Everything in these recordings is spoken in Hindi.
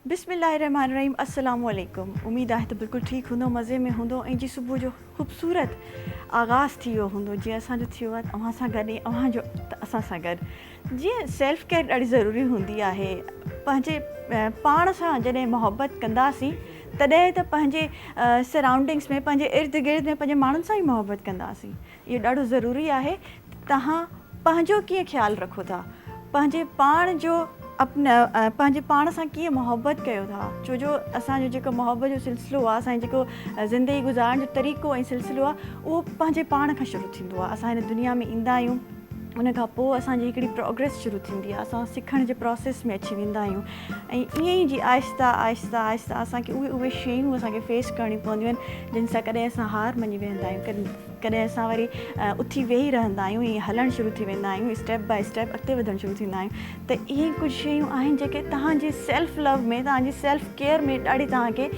बिस्मिल्लाहिर्रहमानिर्रहीम अस्सलाम वालेकुम। उम्मीद आहे त बिल्कुलु ठीकु हूंदो, मज़े में हूंदो ऐं जी सुबुह जो ख़ूबसूरत आगाज़ थी वियो हूंदो जीअं असांजो थियो आहे तव्हां सां गॾु ऐं अव्हांजो असां सां गॾु। जीअं सेल्फ केयर ॾाढी ज़रूरी हूंदी आहे। पंहिंजे पाण सां जॾहिं मोहबत कंदासीं तॾहिं त पंहिंजे सराउंडिंग्स में, पंहिंजे इर्द गिर्द में, पंहिंजे माण्हुनि सां ई मोहबत कंदासीं। इहो ॾाढो ज़रूरी आहे। तव्हां पंहिंजो कीअं ख़्यालु रखो था, पंहिंजे पाण जो पंहिंजे पाण सां कीअं मोहबत कयो था। छो जो असांजो जेको मोहबत जो सिलसिलो आहे, असांजो जेको ज़िंदगी गुज़ारण जो तरीक़ो ऐं सिलसिलो आहे, उहो पंहिंजे पाण खां शुरू थींदो आहे। असां हिन दुनिया में ईंदा आहियूं, उन खां पोइ असांजी हिकिड़ी प्रोग्रेस शुरू थींदी आहे। असां सिखण जे प्रोसेस में अची वेंदा आहियूं ऐं ईअं ई जी आहिस्ता आहिस्ता आहिस्ता असांखे उहे शयूं असांखे फेस करिणी पवंदियूं आहिनि जिन सां कॾहिं असां हार मञी वेंदा आहियूं, कॾहिं असां वरी उथी वेही रहंदा आहियूं, ईअं हलणु शुरू थी वेंदा आहियूं, स्टेप बाय स्टेप अॻिते वधणु शुरू थींदा आहियूं। त इहे कुझु शयूं आहिनि जेके तव्हांजे सेल्फ लव में, तव्हांजी सेल्फ केयर में ॾाढी तव्हांखे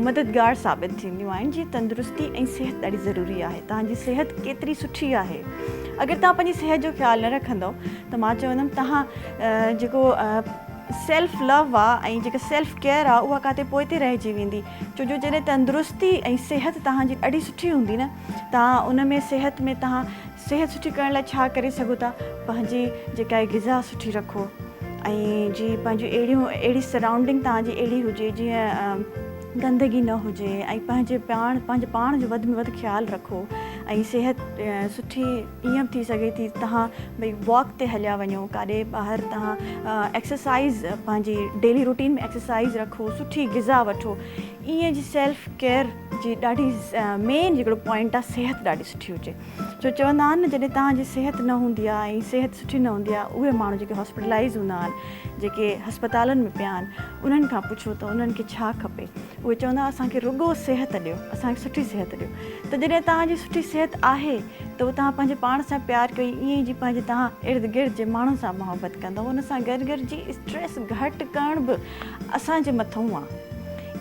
मददगार साबित थींदियूं आहिनि। जी तंदुरुस्ती ऐं सिहत ॾाढी ज़रूरी आहे। तव्हांजी सिहत केतिरी सुठी आहे, अगरि तव्हां पंहिंजी सिहत जो ख़्यालु न रखंदव त मां चवंदमि तव्हां जेको सेल्फ लव आहे ऐं जेका सेल्फ केयर आहे उहा किथे पोइते रहिजी वेंदी। छो जो जॾहिं तंदुरुस्ती ऐं सिहत तव्हांजी ॾाढी सुठी हूंदी न, तव्हां उन में सिहत में तव्हां सिहत सुठी करण लाइ छा करे सघो था, पंहिंजी जेका आहे ग़िज़ा सुठी रखो ऐं जी पंहिंजूं अहिड़ी सराउंडिंग तव्हांजी अहिड़ी हुजे जीअं गंदगी न हुजे ऐं पंहिंजे पाण जो वधि में वधि ख़्यालु रखो ऐं सिहत सुठी ईअं थी सघे थी तव्हां भई वॉक ते हलिया वञो, काॾे ॿाहिरि तव्हां एक्सरसाइज़ पंहिंजी डेली रूटीन में एक्सरसाइज़ रखो, सुठी ग़िज़ा वठो। ईअं जी सेल्फ केयर जी ॾाढी मेन हिकिड़ो पॉइंट आहे सिहत ॾाढी सुठी हुजे। छो चवंदा आहिनि न, जॾहिं तव्हांजी सिहत न हूंदी आहे ऐं सिहत सुठी न हूंदी आहे, उहे माण्हू जेके हॉस्पिटलाइज़ हूंदा आहिनि, जेके हस्पतालनि में पिया आहिनि, उन्हनि खां पुछो त उन्हनि खे छा खपे। उहे चवंदा असांखे रुॻो सिहत ॾियो, असांखे सुठी सिहत ॾियो। त जॾहिं तव्हांजी सुठी सिहत आहे त उहो तव्हां पंहिंजे पाण सां प्यारु कयो, ईअं ई जी पंहिंजे तव्हां इर्द गिर्द जे माण्हुनि सां मोहबत कंदव। उन सां गॾु गॾु जी स्ट्रेस घटि करण बि असांजे मथां आहे।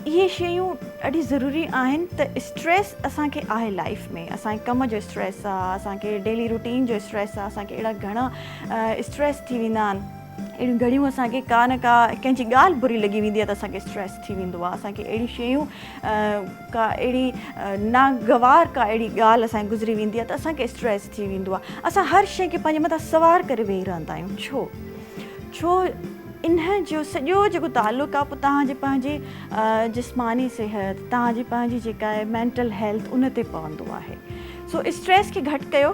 इहे शयूं ॾाढी ज़रूरी आहिनि। त स्ट्रेस असांखे आहे लाइफ में, असांजे कम जो स्ट्रेस आहे, असांखे डेली रूटीन जो स्ट्रेस आहे, असांखे अहिड़ा घणा स्ट्रेस थी वेंदा आहिनि। अहिड़ियूं घणियूं असांखे का न का कंहिंजी ॻाल्हि बुरी लॻी वेंदी आहे त असांखे स्ट्रेस थी वेंदो आहे। असांखे अहिड़ी शयूं का अहिड़ी नागवार का अहिड़ी ॻाल्हि असांखे गुज़री वेंदी आहे त असांखे स्ट्रेस थी वेंदो आहे। असां हर शइ खे पंहिंजे मथां सवार करे वेही रहंदा आहियूं। छो इन जो सॼो जेको तालुक़ु आहे पोइ तव्हांजे पंहिंजे जिस्मानी सिहत, तव्हांजी पंहिंजी जेका आहे मेंटल हेल्थ, उन ते पवंदो आहे। सो स्ट्रेस खे घटि कयो,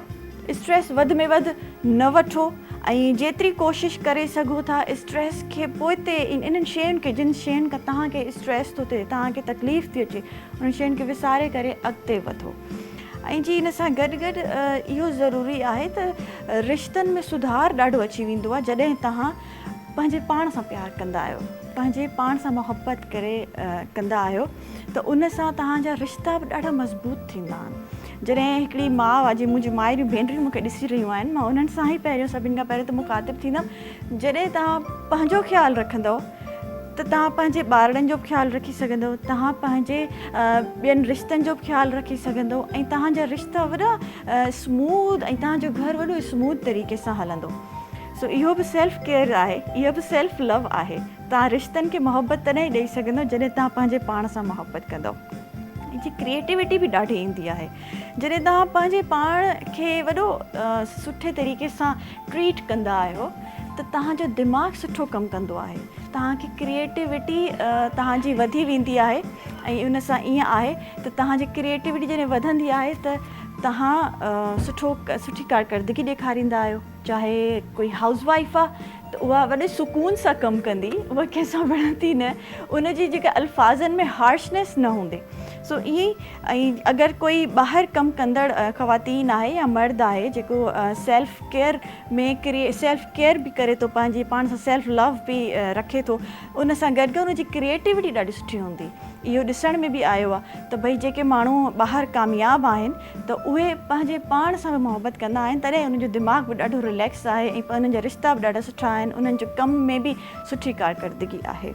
स्ट्रेस वधि में वधि न वठो ऐं जेतिरी कोशिशि करे सघो था स्ट्रेस खे पोइते इन्हनि शयुनि खे, जिन शयुनि खां तव्हांखे स्ट्रेस थो थिए, तव्हांखे तकलीफ़ थी अचे, उन्हनि शयुनि खे विसारे करे अॻिते वधो। ऐं जी इन सां गॾु गॾु इहो ज़रूरी आहे त रिश्तनि में सुधार ॾाढो अची वेंदो आहे जॾहिं तव्हां पंहिंजे पाण सां प्यारु कंदा आहियो, पंहिंजे पाण सां मोहबत करे कंदा आहियो, त उन सां तव्हांजा रिश्ता बि ॾाढा मज़बूत थींदा आहिनि। जॾहिं हिकिड़ी माउ आहे, जीअं मुंहिंजी माइयूं भेनरियूं मूंखे ॾिसी रहियूं आहिनि, मां उन्हनि सां ई पहिरियों सभिनि खां पहिरियों त मुखातिबु थींदमि। जॾहिं तव्हां पंहिंजो ख़्यालु रखंदव त तव्हां पंहिंजे ॿारनि जो बि ख़्यालु रखी सघंदव, तव्हां पंहिंजे ॿियनि रिश्तनि जो बि ख़्यालु रखी सघंदव ऐं तव्हांजा रिश्ता वॾा स्मूथ ऐं तव्हांजो घरु वॾो स्मूथ तरीक़े सां हलंदो। सो इहो बि सेल्फ केयर आहे, इहो बि सेल्फ लव आहे। तव्हां रिश्तनि खे मोहबत तॾहिं ॾेई सघंदव जॾहिं तव्हां पंहिंजे पाण सां मोहबत कंदव। जी क्रिएटिविटी बि ॾाढी ईंदी आहे जॾहिं तव्हां पंहिंजे पाण खे वॾो सुठे तरीक़े सां ट्रीट कंदा आहियो त तव्हांजो दिमाग़ु सुठो कमु कंदो आहे, तव्हांखे क्रिएटिविटी तव्हांजी वधी वेंदी आहे ऐं उन सां ईअं आहे त तव्हांजी क्रिएटिविटी जॾहिं वधंदी आहे त तव्हां सुठी कारकर्दगी ॾेखारींदा आहियो। चाहे कोई हाउस वाइफ आहे त उहा वॾे सुकून सां कमु कंदी, उहा कंहिंसां विढ़ंदी न, उनजी जेका अल्फाज़नि में हार्शनेस न हूंदी। सो ईअं ऐं अगरि कोई ॿाहिरि कमु कंदड़ ख़वातीन आहे या मर्द आहे जेको सेल्फ केयर में सेल्फ केयर बि करे थो, पंहिंजे पाण सां सेल्फ लव बि रखे थो, उन सां गॾु गॾु उनजी क्रिएटिविटी ॾाढी सुठी हूंदी। इहो ॾिसण में बि आयो आहे त भई जेके माण्हू ॿाहिरि कामयाबु आहिनि त उहे पंहिंजे पाण सां मोहबत कंदा आहिनि, तॾहिं उन्हनि जो दिमाग़ बि ॾाढो रिलैक्स आहे ऐं उन्हनि जा रिश्ता बि ॾाढा सुठा आहिनि, उन्हनि जो कम में बि सुठी कारकर्दगी आहे।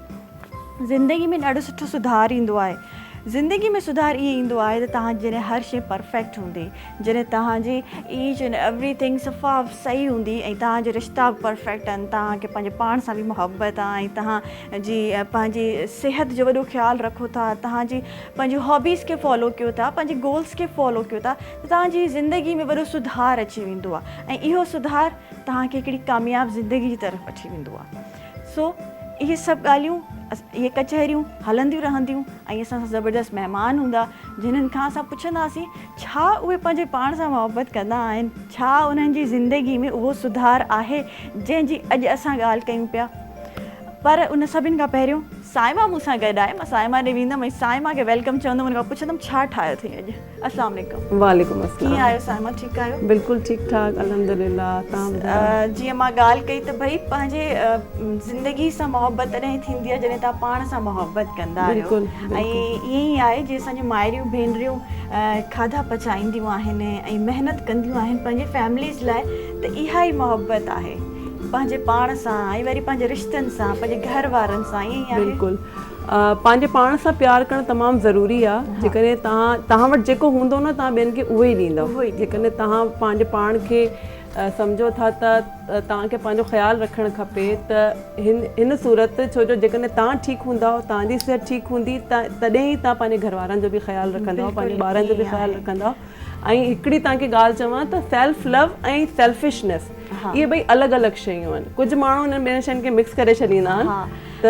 ज़िंदगी में ॾाढो सुठो सुधार ईंदो आहे ज़िंदगी में सुधार ये ईंदो आहे त तव्हां जॾहिं हर शइ परफेक्ट हूंदी, जॾहिं तव्हांजी ईच एंड एवरीथिंग सफ़ा सही हूंदी ऐं तव्हांजा रिश्ता बि परफेक्ट आहिनि, तव्हांखे पंहिंजे पाण सां बि मुहबत आहे ऐं तव्हांजी पंहिंजी सिहत जो वॾो ख़्यालु रखो था, तव्हांजी पंहिंजी हॉबीज़ खे फॉलो कयो था, पंहिंजे गोल्स खे फॉलो कयो था, त तव्हांजी ज़िंदगी में वॾो सुधार अची वेंदो आहे ऐं इहो सुधार तव्हांखे हिकिड़ी कामयाबु ज़िंदगी जी तरफ़ वठी वेंदो आहे। सो इहे सभु ॻाल्हियूं इहे कचहरियूं हलंदियूं रहंदियूं ऐं असां सां ज़बरदस्त महिमान हूंदा जिन्हनि खां असां पुछंदासीं छा उहे पंहिंजे पाण सां मुहबत कंदा आहिनि, छा उन्हनि जी ज़िंदगी में उहो सुधार आहे जंहिंजी अॼु असां ॻाल्हि कयूं पिया। पर उन सभिनि खां पहिरियों साइमा मूंसां गॾु आहे, मां साइमा ॾे वेंदमि ऐं साइमा खे वेलकम चवंदमि, उन खां पुछंदमि छा ठाहियो अथई अॼु। अस्सलाम वालेकुम। वालेकुम अस्सलाम। कीअं आहियो साइमा, ठीकु आहियो? बिल्कुलु ठीकु ठाक अल्हम्दुलिल्लाह। तव्हां जीअं मां ॻाल्हि कई त भई पंहिंजे ज़िंदगी सां मुहबत तॾहिं थींदी आहे जॾहिं तव्हां पाण सां मुहबत कंदा आहियो ऐं ईअं ई आहे जीअं असांजूं माइरियूं भेनरियूं खाधा पचाईंदियूं आहिनि ऐं महिनत कंदियूं आहिनि पंहिंजे फैमिलीज़ लाइ, त इहा ई मुहबत आहे पंहिंजे पाण सां ऐं वरी पंहिंजे रिश्तनि सां, पंहिंजे घर वारनि सां। ईअं ई आहे बिल्कुलु पंहिंजे पाण सां प्यारु करणु तमामु ज़रूरी आहे। जेकॾहिं तव्हां वटि जेको हूंदो न तव्हां ॿियनि खे उहो ई ॾींदव। जेकॾहिं तव्हां पंहिंजे पाण खे सम्झो था त तव्हांखे पंहिंजो ख़्यालु रखणु खपे त हिन सूरत, छो जो जेकॾहिं तव्हां ठीकु हूंदव, तव्हांजी सिहत ठीकु हूंदी तॾहिं ई तव्हां पंहिंजे घर वारनि जो बि ख़्यालु रखंदव, पंहिंजे ॿारनि जो बि ख़्यालु रखंदव। ऐं हिकिड़ी तव्हांखे ॻाल्हि चवां त सेल्फ लव ऐं सेल्फिशनेस इहे ॿई अलॻि अलॻि शयूं आहिनि। कुझु माण्हू हिन ॿियनि शयुनि खे मिक्स करे छॾींदा आहिनि त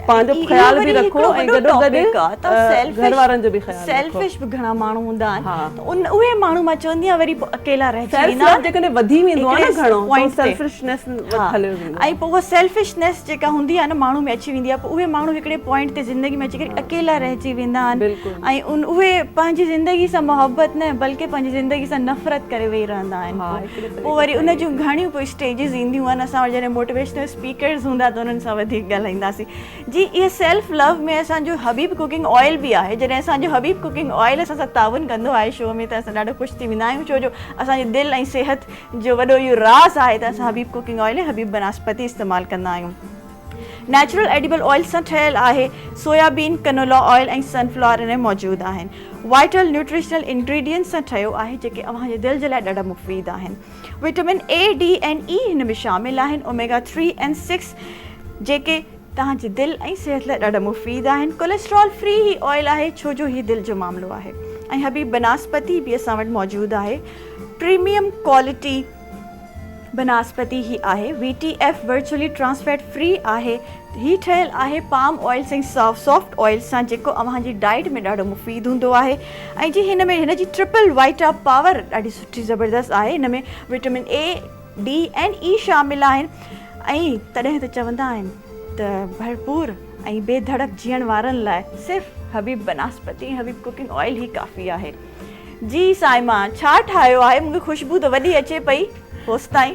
पंहिंजो ख़्यालु बि रखो ऐं गॾो घर वारनि जो बि ख़्यालु। सेल्फिश बि घणा माण्हू हूंदा आहिनि, उहे माण्हू मां चवंदी आहियां वरी अकेला रहिजी वेंदा आहिनि। जेकॾहिं वधी वेंदो आहे न घणो सेल्फिशनेस हलियो वेंदो ऐं पोइ उहा सेल्फिशनेस जेका हूंदी आहे न माण्हू में अची वेंदी आहे, पोइ उहे माण्हू हिकिड़े पॉइंट ते ज़िंदगी में अची करे अकेला रहिजी वेंदा आहिनि ऐं उहे पंहिंजी ज़िंदगी सां मुहबत न बल्कि पंहिंजी ज़िंदगी सां नफ़रत करे वेही रहंदा आहिनि। पोइ वरी उन जूं घणियूं पोइ स्टेजिस ईंदियूं आहिनि। असां वटि जॾहिं मोटिवेशनल स्पीकर्स हूंदा त उन्हनि सां वधीक ॻाल्हाईंदासीं। जी इहे सेल्फ लव में असांजो हबीब कुकिंग ऑयल बि आहे। जॾहिं असांजो हबीब कुकिंग ऑयल असां सां ताउन कंदो आहे शो में त असां ॾाढो ख़ुशि थी वेंदा आहियूं, छो जो असांजे दिलि ऐं सिहत जो वॾो इहो राज़ आहे त असां हबीब कुकिंग ऑयल ऐं हबीब बनस्पति इस्तेमालु कंदा आहियूं। नेचुरल एडिबल ऑयल सां ठहियलु आहे, सोयाबीन, कनोला ऑयल ऐं सनफ्लावर में मौजूदु आहिनि। वाइटल न्यूट्रिशनल इंग्रेडिएंट्स सां ठहियो आहे जेके अव्हांजे दिलि जे लाइ ॾाढा मुफ़ीद आहिनि। विटामिन A, D ऐं E हिन में शामिल आहिनि। ओमेगा 3 ऐं 6 जेके तव्हांजे दिलि ऐं सिहत लाइ ॾाढा मुफ़ीद आहिनि। कोलेस्ट्रॉल फ्री ही ऑयल आहे छो जो हीउ दिलि जो मामिलो आहे। ऐं हबीब बनस्पति बि असां वटि मौजूदु आहे। प्रीमियम क्वालिटी बनस्पति ही आहे। VTF वर्चुअली ट्रांसफैट फ्री आहे। ही ठहियलु आहे पाम ऑयल ऐं सॉफ्ट ऑयल सां जेको अव्हांजी डाइट में ॾाढो मुफ़ीद हूंदो आहे। ऐं जी हिन जी ट्रिपल वाइटा पावर ॾाढी सुठी ज़बरदस्त आहे। हिन में विटामिन A, D ऐं E शामिल आहिनि ऐं तॾहिं त चवंदा आहिनि त भरपूर ऐं बेधड़क जीअण वारनि लाइ सिर्फ़ु हबीब बनस्पति ऐं हबीब कुकिंग ऑयल ई काफ़ी आहे। जी साइमा, छा ठाहियो आहे? मूंखे ख़ुशबू त वॾी अचे पई होसि ताईं,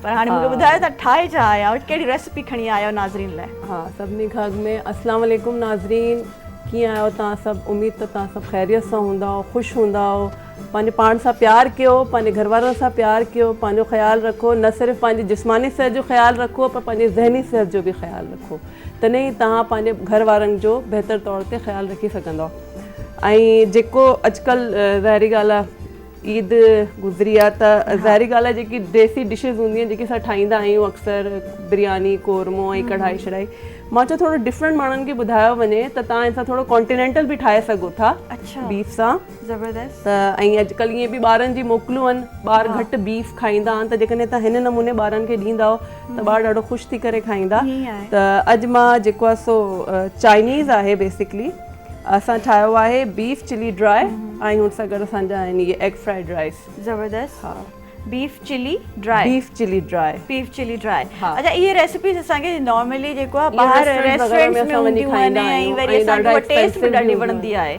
पर हाणे मूंखे ॿुधायो त ठाहे छा आया आहियो, कहिड़ी रेसिपी खणी आया आहियो नाज़रीन लाइ? हा, सभिनी खां अॻु में अस्सलाम वालेकुम नाज़रीन। कीअं आहियो तव्हां सभु? उमेद त तव्हां सभु ख़ैरियत सां हूंदा, ख़ुशि हूंदा। पंहिंजे पाण सां प्यारु कयो, पंहिंजे घर वारनि सां प्यारु कयो, पंहिंजो ख़्यालु रखो। न सिर्फ़ु पंहिंजी जिस्मानी सिहत जो ख़्यालु रखो पर पंहिंजी ज़हनी सिहत जो बि ख़्यालु रखो, तॾहिं ई तव्हां पंहिंजे घर वारनि जो बहितर तौर ते ख़्यालु रखी सघंदव। ऐं जेको अॼुकल्ह ज़ाहिरी ॻाल्हि आहे ईद गुज़री आहे त ज़ाहिरी ॻाल्हि आहे जेकी देसी डिशिज़ हूंदी आहिनि जेकी असां ठाहींदा आहियूं अक्सर बिरयानी, कोरमो ऐं कढ़ाई शढ़ाई, मां चयो थोरो डिफरेंट माण्हुनि खे ॿुधायो वञे त तव्हां हिन सां थोरो कॉन्टिनेंटल बि ठाहे सघो था। अच्छा, बीफ सां ज़बरदस्त। त ऐं अॼुकल्ह ईअं बि ॿारनि जी मोकलूं आहिनि, ॿार घटि बीफ खाईंदा आहिनि, त जेकॾहिं तव्हां हिन नमूने ॿारनि खे ॾींदव त ॿार ॾाढो ख़ुशि थी करे खाईंदा। त अॼु मां जेको आहे सो चाइनीज़ आहे बेसिकली, असां ठाहियो आहे बीफ चिली ड्राई ऐं हुन सां गॾु असांजा आहिनि इहे एग फ्राइड राइस। ज़बरदस्त। हा, beef chilli dry. Beef chilli dry. Beef chilli dry. हाँ। अच्छा, ये रेसिपीज असांखे नॉर्मली जेको आहे ॿाहिरि रेस्टोरेंट्स में हूंदियूं आहिनि ऐं वरी असांखे टेस्ट बि ॾाढी वणंदी आहे,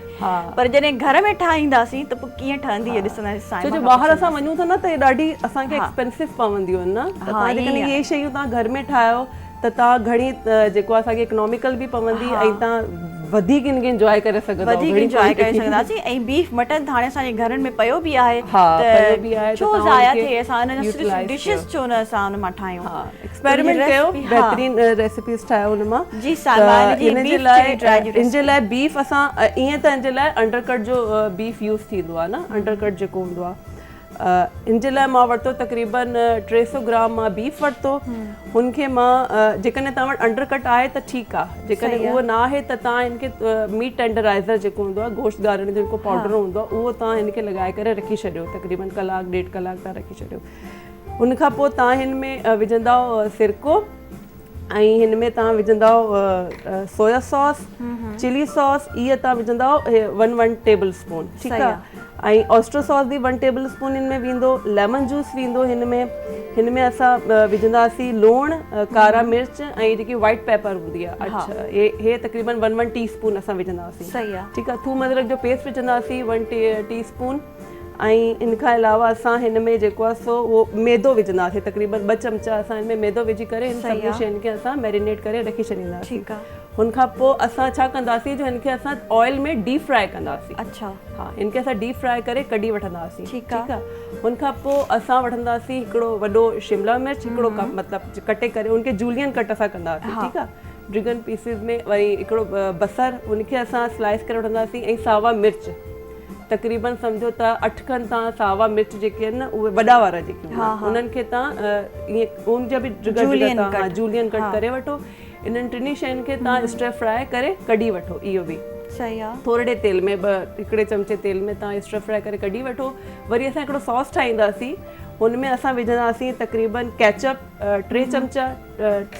पर जॾहिं घर में ठाहींदासीं त पोइ कीअं ठहंदी आहे ॾिसंदासीं। छो जो ॿाहिरि असां वञूं था न त ॾाढी असांखे एक्सपेंसिव पवंदियूं आहिनि न, त तव्हां जेकॾहिं इहे शयूं तव्हां घर में ठाहियो त तव्हां घणी जेको आहे असांखे इकोनॉमिकल बि पवंदी ऐं तव्हां वधीक इनखे इंजॉय करे सघंदा वधीक इंजॉय करे सघंदासीं ऐं बीफ मटन हाणे असांजे घरनि में पियो बि आहे पयो बि आहे छो ज़ाया थिए असां हुन सिर्फ़ु डिशेस छो न असां हुन मां ठाहियूं एक्सपेरिमेंट कयो बहितरीन रेसिपीज़ ठाहियो हुन मां जी सालमान इन जे लाइ बीफ असां ईअं त इन जे लाइ अंडरकट जो बीफ यूज़ थींदो आहे न अंडरकट जेको हूंदो आहे इन जे लाइ मां वरितो तक़रीबन 300 ग्राम मां बीफ वरितो हुनखे मां जेकॾहिं तव्हां वटि अंडरकट आहे त ठीकु आहे जेकॾहिं उहो न आहे त तव्हां हिनखे मीट टेंडराइज़र जेको हूंदो आहे गोश्त ॻारण जो जेको पाउडर हूंदो आहे उहो तव्हां हिनखे लॻाए करे रखी छॾियो तक़रीबन कलाक 1.5 कलाक तव्हां रखी छॾियो हुनखां पोइ तव्हां हिन में विझंदा सिरको ऐं हिन में तव्हां विझंदा सोया सॉस चिली सॉस इहा तव्हां विझंदा 1 टेबल स्पून ठीकु आहे ऐं ऑस्ट्रो सॉस बि 1 टेबल स्पून हिन में वेंदो लेमन जूस वेंदो हिन में असां विझंदासीं लूणु कारा मिर्च ऐं जेकी वाइट पेपर हूंदी आहे अच्छा हे तक़रीबन 1 टी स्पून असां विझंदासीं सही आहे ठीकु आहे थूम अदरक जो पेस्ट विझंदासीं 1 टी स्पून ऐं इन खां अलावा असां हिन में जेको आहे सो उहो मैदो विझंदासीं तक़रीबन 2 चमचा असां हिन में मैदो विझी करे हिन सभिनी शयुनि खे असां मैरिनेट करे रखी छॾींदासीं ठीकु आहे हुनखां पोइ असां छा कंदासीं जो हिनखे असां ऑयल में डीप फ्राई कंदासीं अच्छा हा हिनखे असां डीप फ्राई करे कढी वठंदासीं ठीकु आहे हुनखां पोइ असां वठंदासीं हिकिड़ो वॾो शिमला मिर्च हिकिड़ो मतिलबु कटे करे उनखे जूलियन कट असां कंदासीं ठीकु आहे ड्रिगन पीसिस में वरी हिकिड़ो बसर उनखे असां स्लाइस करे वठंदासीं ऐं सावा मिर्च तक़रीबन सम्झो त 8 खनि तव्हां सावा मिर्च जेके आहिनि न उहे वॾा वारा जेके उन्हनि खे तव्हां ईअं उनजा बि जूलियन कट करे वठो इन्हनि टिनी शयुनि खे तव्हां स्टर फ्राई करे कढी वठो इहो बि सही आहे थोरे तेल में हिकिड़े चमचे तेल में तव्हां स्टर फ्राई करे कढी वठो वरी असां हिकिड़ो सॉस ठाहींदासीं हुन में असां विझंदासीं तक़रीबन केचप 3 चमचा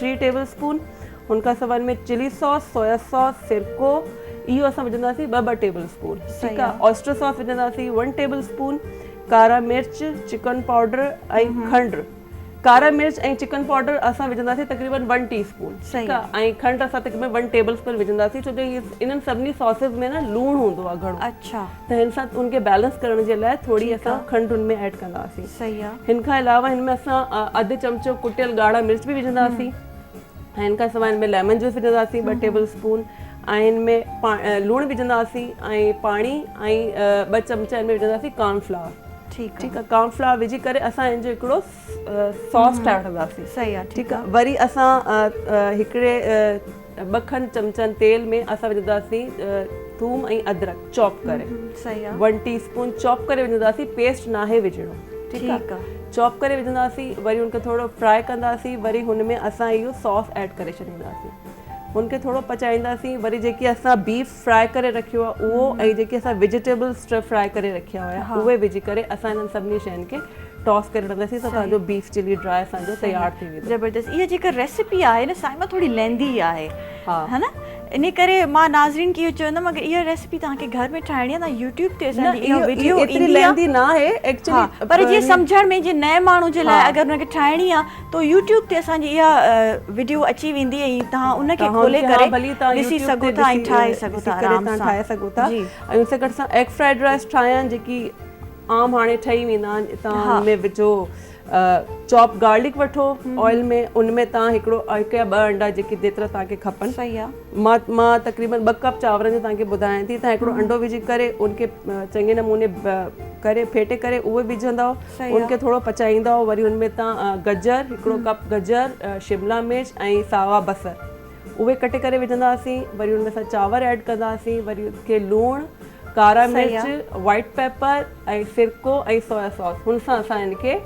3 टेबल स्पून हुनखां सवाइ में चिली सॉस सोया सॉस सिरको इहो असां विझंदासीं 2 टेबल स्पून ठीकु आहे ऑस्ट्रो सॉस विझंदासीं 1 टेबल स्पून कारा मिर्च चिकन पाउडर ऐं खंडु कारा मिर्च ऐं चिकन पाउडर असां विझंदासीं तक़रीबन 1 टी स्पून ठीकु आहे ऐं खंडु असां तक़रीबन 1 टेबल स्पून विझंदासीं छो जो इन्हनि सभिनी सॉसेस में न लूणु हूंदो आहे घणो अच्छा त हिन सां उनखे बैलेंस करण जे लाइ थोरी असां खंडु हुन में ऐड कंदासीं सही आहे हिन खां अलावा हिन में असां 1/2 चमचो कुटियल ॻाढ़ा मिर्च बि विझंदासीं ऐं हिन खां सवाइ हिन में लेमन जूस विझंदासीं 2 टेबल स्पून ऐं हिन में लूणु विझंदासीं ऐं पाणी ऐं 2 चमचा हिन में विझंदासीं कॉर्नफ्लावर ठीकु आहे कॉर्नफ्लावर विझी करे असां हिनजो हिकिड़ो सॉस ठाहे वठंदासीं सही आहे ठीकु आहे वरी असां हिकिड़े 2 खनि चमचनि तेल में असां विझंदासीं थूम ऐं अदरक चॉप करे सही आहे 1 टी स्पून चॉप करे विझंदासीं पेस्ट नाहे विझणो ठीकु आहे चॉप करे विझंदासीं वरी हुनखे थोरो फ्राई कंदासीं वरी हुन में असां इहो सॉस ऐड करे छॾींदासीं हुनखे थोरो पचाईंदासीं वरी जेकी असां बीफ फ्राई करे रखियो आहे उहो ऐं जेके असां वेजिटेबल्स फ्राई करे रखिया हुया उहे विझी करे असां हिननि सभिनी शयुनि खे टॉस करे रखंदासीं त तव्हांजो बीफ चिली ड्राई असांजो तयारु थी वेंदो ज़बरदस्त इहा जेका रेसिपी आहे न साइमा थोरी लेंदी आहे हा न इन करे मां नाज़रीन खे इहो चवंदमि अगरि इहा रेसिपी तव्हांखे घर में ठाहिणी आहे त यूट्यूब ते असांजी इहा वीडियो ईंदी न आहे एक्चुअली पर जीअं सम्झण में जे नए माण्हू जे लाइ अगरि हुनखे ठाहिणी आहे त यूट्यूब ते असांजी इहा वीडियो अची वेंदी ऐं तव्हां उनखे खोले करे ॾिसी सघो था ऐं ठाहे सघो था आराम सां ठाहे सघो था ऐं उन सां गॾु असां एग फ्राइड राइस ठाहिया जेकी आम हाणे ठही वेंदा आहिनि तव्हां हुन में विझो चॉप गार्लिक वठो ऑयल में उनमें तव्हां हिकिड़ो 1 या 2 अंडा जेकी जेतिरा तव्हांखे खपनि सही आहे मां तक़रीबन 2 कप चांवरनि जो तव्हांखे ॿुधायां थी तव्हां हिकिड़ो अंडो विझी करे उनखे चङे नमूने करे फेटे करे उहे विझंदव उनखे थोरो पचाईंदव वरी हुनमें तव्हां गजर हिकिड़ो कप गजर शिमला मिर्च ऐं सावा बसर उहे कटे करे विझंदासीं वरी हुनमें असां चांवर ऐड कंदासीं वरी उनखे लूणु कारा मिर्च वाइट पेपर ऐं सिरको ऐं सोया सॉस हुन सां असां हिनखे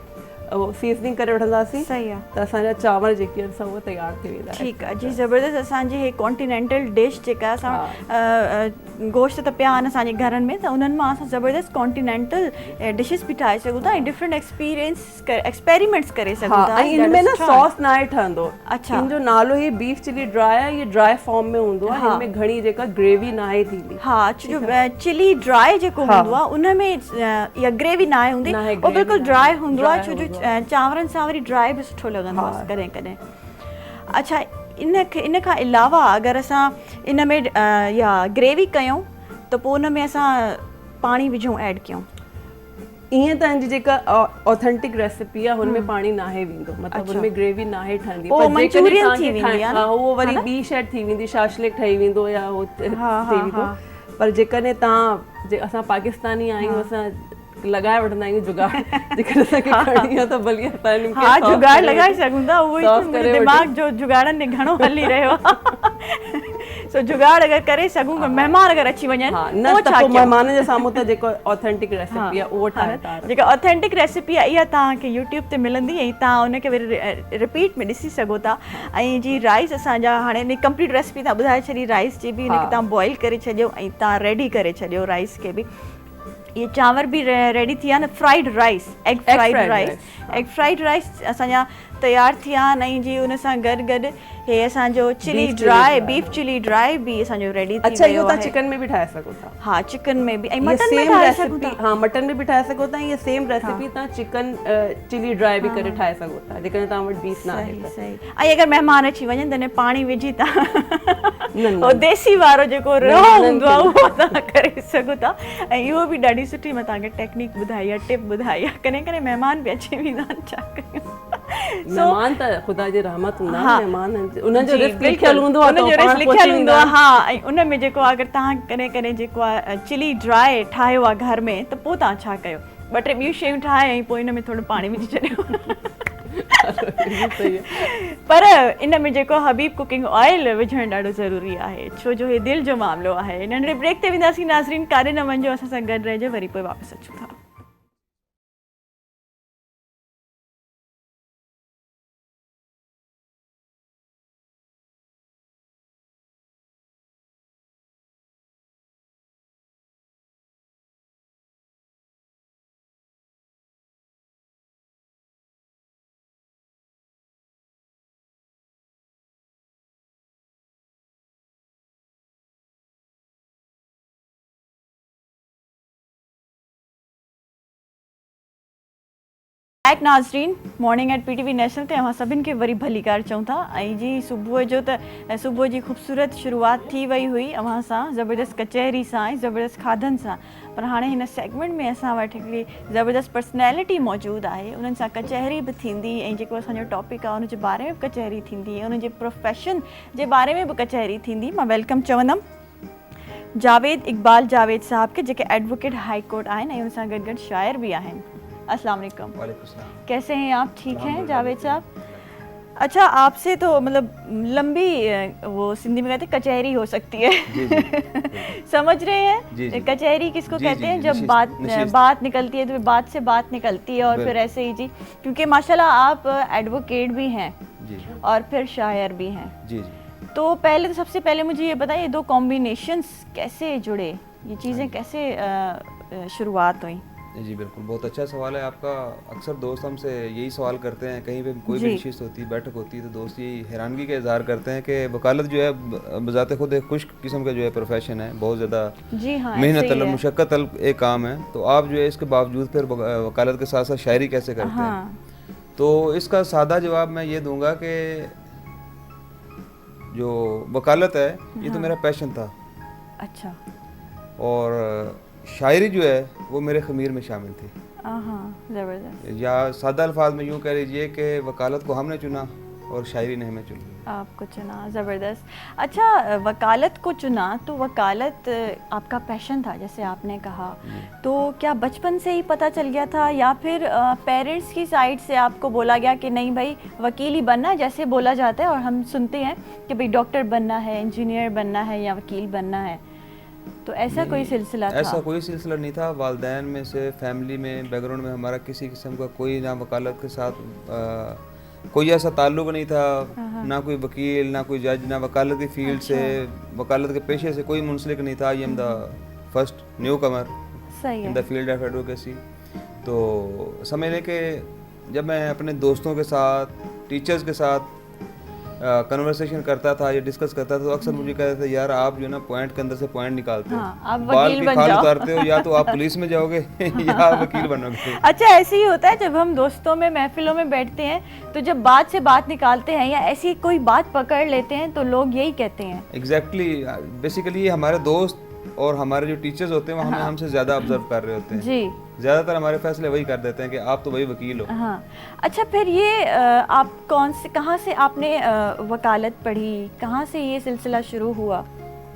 सीज़निंग करे वठंदासीं सही आहे त असांजा चांवर जेके आहिनि असां उहे तयारु थी वेंदा ठीकु आहे जी ज़बरदस्त असांजी हे कॉन्टिनेंटल डिश जेका असां गोश्त त पिया आहिनि असांजे घरनि में त उन्हनि मां असां ज़बरदस्त कॉन्टिनेंटल डिशिस बि ठाहे सघूं था ऐं डिफरेंट एक्सपेरिमेंट्स करे सघूं था ऐं हिन में न सॉस न आहे ठहंदो अच्छा हिन जो नालो ई बीफ चिली ड्राई आहे इहो ड्राई फॉर्म में हूंदो आहे हिन में घणी जेका ग्रेवी न आहे थींदी हा छो चिली ड्राई जेको हूंदो आहे उन में इहा ग्रेवी न आहे हूंदी उहो बिल्कुलु ड्राई हूंदो आहे छो जो चांवरनि सां वरी ड्राई बि सुठो लॻंदो आहे कॾहिं कॾहिं अच्छा इन खां अलावा अगरि असां इन में या ग्रेवी कयूं त पोइ उन में असां पाणी विझूं ऐड कयूं ईअं त जी जेका ऑथेंटिक रेसिपी आहे हुनमें पाणी नाहे वेंदो, मतिलबु हुनमें ग्रेवी नाहे ठहंदी, ओ मंचूरियन थी वेंदी आहे, हा उहो वरी ॿी शइ थी वेंदी, शाशलिक ठही वेंदो या हो थी वेंदो। पर जेकॾहिं तव्हां असां पाकिस्तानी आहियूं, असां लॻाए वठंदा आहियूं जुगाड़, जेकॾहिं असांखे करणी आहे त भली हा जुगाड़ लॻाए सघूं था, उहो ई मुंहिंजे दिमाग़ जो जुगाड़नि में घणो हली रहियो आहे। सो जुगाड़ अगरि करे सघूं, महिमान अगरि अची वञनि न त पोइ महिमान जे साम्हूं त जेको ऑथेंटिक रेसिपी आहे उहो ठाहे, जेका ऑथेंटिक रेसिपी आहे इहा तव्हांखे यूट्यूब ते मिलंदी ऐं तव्हां उनखे वरी रिपीट में ॾिसी सघो था। ऐं जी राइस असांजा हाणे कंप्लीट रेसिपी तव्हां ॿुधाए छॾी राइस जी बि, उनखे तव्हां बॉइल करे छॾियो ऐं तव्हां रेडी करे छॾियो राइस खे बि। ये चांवर भी रेडी थी विया न, fried rice, egg fried rice असांजा तयारु थी विया आहिनि। ऐं जी उन सां गॾु गॾु हे असांजो chilli dry, beef chilli dry भी असांजो रेडी थी अच्छा, इहो तव्हां चिकन में बि ठाहे सघो था। हा चिकन में भी ऐं मटन में ठाहे सघो था। हा मटन में भी ठाहे सघो था। ये सेम रेसिपी तव्हां चिकन चिली ड्राई भी करे ठाहे सघो था, जेकॾहिं तव्हां वटि बीफ न आहे त। सही। ऐं अगरि महिमान अची वञनि त पाणी विझी तव्हां देसी वारो जेको रओ हूंदो आहे उहो तव्हां करे सघो था। ऐं इहो बि ॾाढी सुठी मां तव्हांखे टेक्निक ॿुधाई आहे, टिप ॿुधाई आहे। कॾहिं कॾहिं महिमान बि अची वेंदा आहिनि, छा कयूं। मेहमान त ख़ुदा जी रहमत हूंदा आहिनि, मेहमान उन्हनि जो रिस्क लिखियल हूंदो आहे, उन्हनि जो रिस्क लिखियल हूंदो आहे। हा ऐं उन में जेको अगरि तव्हां कॾहिं कॾहिं जेको आहे चिली ड्राई ठाहियो आहे घर में, त पोइ तव्हां छा कयो, ॿ टे ॿियूं शयूं ठाहे ऐं पोइ इन में थोरो पाणी विझी छॾियो। पर इन में जेको हबीब कुकिंग ऑयल विझणु ॾाढो ज़रूरी आहे, छो जो हे दिलि जो मामिलो आहे। नंढड़े ब्रेक ते वेंदासीं नाज़रीन, काॾे न वञो, असां सां गॾु रहिजो, वरी पोइ वापसि अचूं था। बैक नाज़रीन, मॉर्निंग एट PTV नेशनल ते असां सभिनि खे वरी भली कार चऊं था। ऐं जी सुबुह जी ख़ूबसूरत शुरूआत थी वई हुई अव्हां सां ज़बरदस्त कचहरी सां ऐं ज़बरदस्त खाधनि सां। पर हाणे हिन सेगमेंट में असां वटि हिकिड़ी ज़बरदस्त पर्सनैलिटी मौजूदु आहे, उन्हनि सां कचहरी बि थींदी ऐं जेको असांजो टॉपिक आहे उनजे बारे में बि कचहरी थींदी ऐं उनजे प्रोफेशन जे बारे में बि कचहरी थींदी। मां वेलकम चवंदमि जावेद इक़बाल जावेद साहब के, जेके एडवोकेट हाई कोर्ट आहिनि ऐं उन सां गॾु गॾु शाइर भी आहिनि। अस्सलाम वालेकुम। कैसे हैं आप? ठीक हैं जावेद साहब? अच्छा, आपसे तो मतलब लंबी वो सिंधी में कहते हैं कचहरी हो सकती है। जी। समझ रहे हैं कचहरी किसको कहते हैं? जब बात निकलती है तो बात से बात निकलती है और फिर ऐसे ही जी, क्योंकि माशाल्लाह आप एडवोकेट भी हैं और फिर शायर भी हैं। जी। तो पहले तो सबसे पहले मुझे ये बताइए, दो कॉम्बिनेशंस कैसे जुड़े, ये चीज़ें कैसे शुरुआत हुई? जी बिल्कुल, बहुत अच्छा सवाल है आपका। अक्सर दोस्त हमसे यही सवाल करते हैं, कहीं पे कोई भी नशिस्त होती है, बैठक होती है, तो दोस्त यही हैरानगी का इजहार करते हैं कि वकालत जो है बजाते खुद एक खुश किस्म का जो है प्रोफेशन है, बहुत ज़्यादा मेहनत तलब मुशक्क़त तलब एक काम है। तो आप जो है इसके बावजूद फिर वकालत के साथ साथ शायरी कैसे करते हैं? तो इसका सादा जवाब मैं ये दूँगा कि जो वकालत है ये तो मेरा पैशन था। अच्छा। और शायरी जो है वो मेरे ख़मीर में शामिल थी। ज़बरदस्त। या सादा अल्फाज में यूँ कह लीजिए कि वकालत को हमने चुना और शायरी ने हमें चुना। आपको चुना, ज़बरदस्त। अच्छा, वकालत को चुना तो वकालत आपका पैशन था जैसे आपने कहा, तो क्या बचपन से ही पता चल गया था या फिर पेरेंट्स की साइड से आपको बोला गया कि नहीं भाई वकील ही बनना है, जैसे बोला जाता है और हम सुनते हैं कि भाई डॉक्टर बनना है, इंजीनियर बनना है या वकील बनना है, तो ऐसा कोई सिलसिला था? ऐसा कोई सिलसिला नहीं था। वालिदैन में से, फैमिली में, बैकग्राउंड में हमारा किसी किस्म का कोई ना वकालत के साथ कोई ऐसा ताल्लुक़ नहीं था, ना कोई वकील, ना कोई जज, ना वकालत की फील्ड से, वकालत के पेशे से कोई मुंसलिक नहीं था। I am the first new Qamar in the field of advocacy. तो समझ लें कि जब मैं अपने दोस्तों के साथ, टीचर्स के साथ कन्वर्सेशन करता था या डिस्कस करता था, तो अक्सर मुझे कहते थे यार आप जो ना पॉइंट के अंदर से पॉइंट निकालते हो, बाल की खाल उतारते हो, या तो आप पुलिस में जाओगे या वकील बनोगे। अच्छा, ऐसे ही होता है जब हम दोस्तों में महफिलों में बैठते हैं, तो जब बात से बात निकालते हैं या ऐसी कोई बात पकड़ लेते हैं तो लोग यही कहते हैं। एग्जैक्टली, बेसिकली ये हमारे दोस्त और हमारे जो टीचर्स होते हैं वो हमें हमसे ज़्यादा ऑब्जर्व कर रहे होते हैं जी। ज़्यादातर हमारे फैसले वही कर देते हैं कि आप तो वही वकील हो। हाँ, अच्छा फिर ये आप कहाँ से आपने वकालत पढ़ी, कहाँ से ये सिलसिला शुरू हुआ?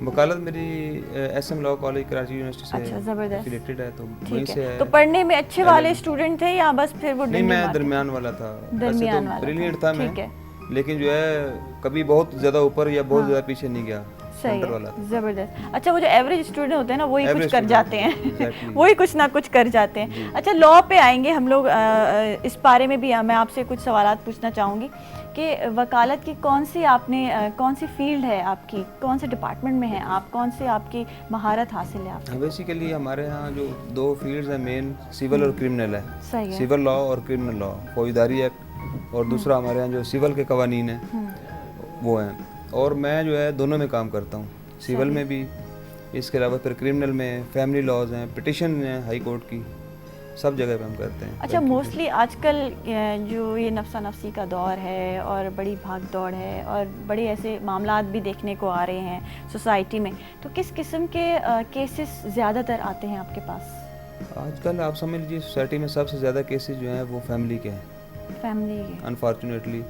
वकालत मेरी SM law college Karachi university से अच्छा, ज़बरदस्त। एफिलिएटेड है, तो वहीं ठीक से है, है। तो पढ़ने में अच्छे वाले स्टूडेंट थे या बस फिर वो नहीं, डंडे मैं मारते? दरमियान वाला था। दरमियान वाला वैसे तो था, ब्रिलियंट था मैं, ठीक है। लेकिन जो है कभी बहुत ज़्यादा ऊपर या बहुत ज़्यादा पीछे नहीं गया, सही सेंटर है, वाला था। ज़बरदस्त। अच्छा, वो जो एवरेज स्टूडेंट होते हैं ना वही कुछ Average कर student, जाते हैं exactly। वही कुछ ना कुछ कर जाते हैं। अच्छा, लॉ पे आएंगे हम लोग, इस बारे में भी मैं आपसे कुछ सवालात पूछना चाहूँगी कि वकालत की कौन सी फील्ड है आपकी, कौन से डिपार्टमेंट में है आप, कौन सी आपकी महारत हासिल है आपको? बेसिकली हमारे यहाँ जो 2 फील्ड्स हैं मेन, सिविल और क्रिमिनल है। सही है। सिविल लॉ और क्रिमिनल लॉ, फौजदारी एक्ट, और दूसरा हमारे यहाँ जो सिविल के कवानीन हैं वो हैं, और मैं जो है दोनों में काम करता हूँ, सिविल में भी, इसके अलावा फिर क्रिमिनल में फैमिली लॉज हैं, पिटिशन हैं हाई कोर्ट की, सब जगह पे हम करते हैं। अच्छा, मोस्टली आजकल जो ये नफ्सा नफसी का दौर है और बड़ी भाग दौड़ है और बड़े ऐसे मामलात भी देखने को आ रहे हैं सोसाइटी में, तो किस किस्म के केसेस ज़्यादातर आते हैं आपके पास? आजकल आप समझ लीजिए सोसाइटी में सबसे ज़्यादा केसेस जो हैं वो फैमिली के हैं, फैमिली के? अनफॉर्चुनेटली।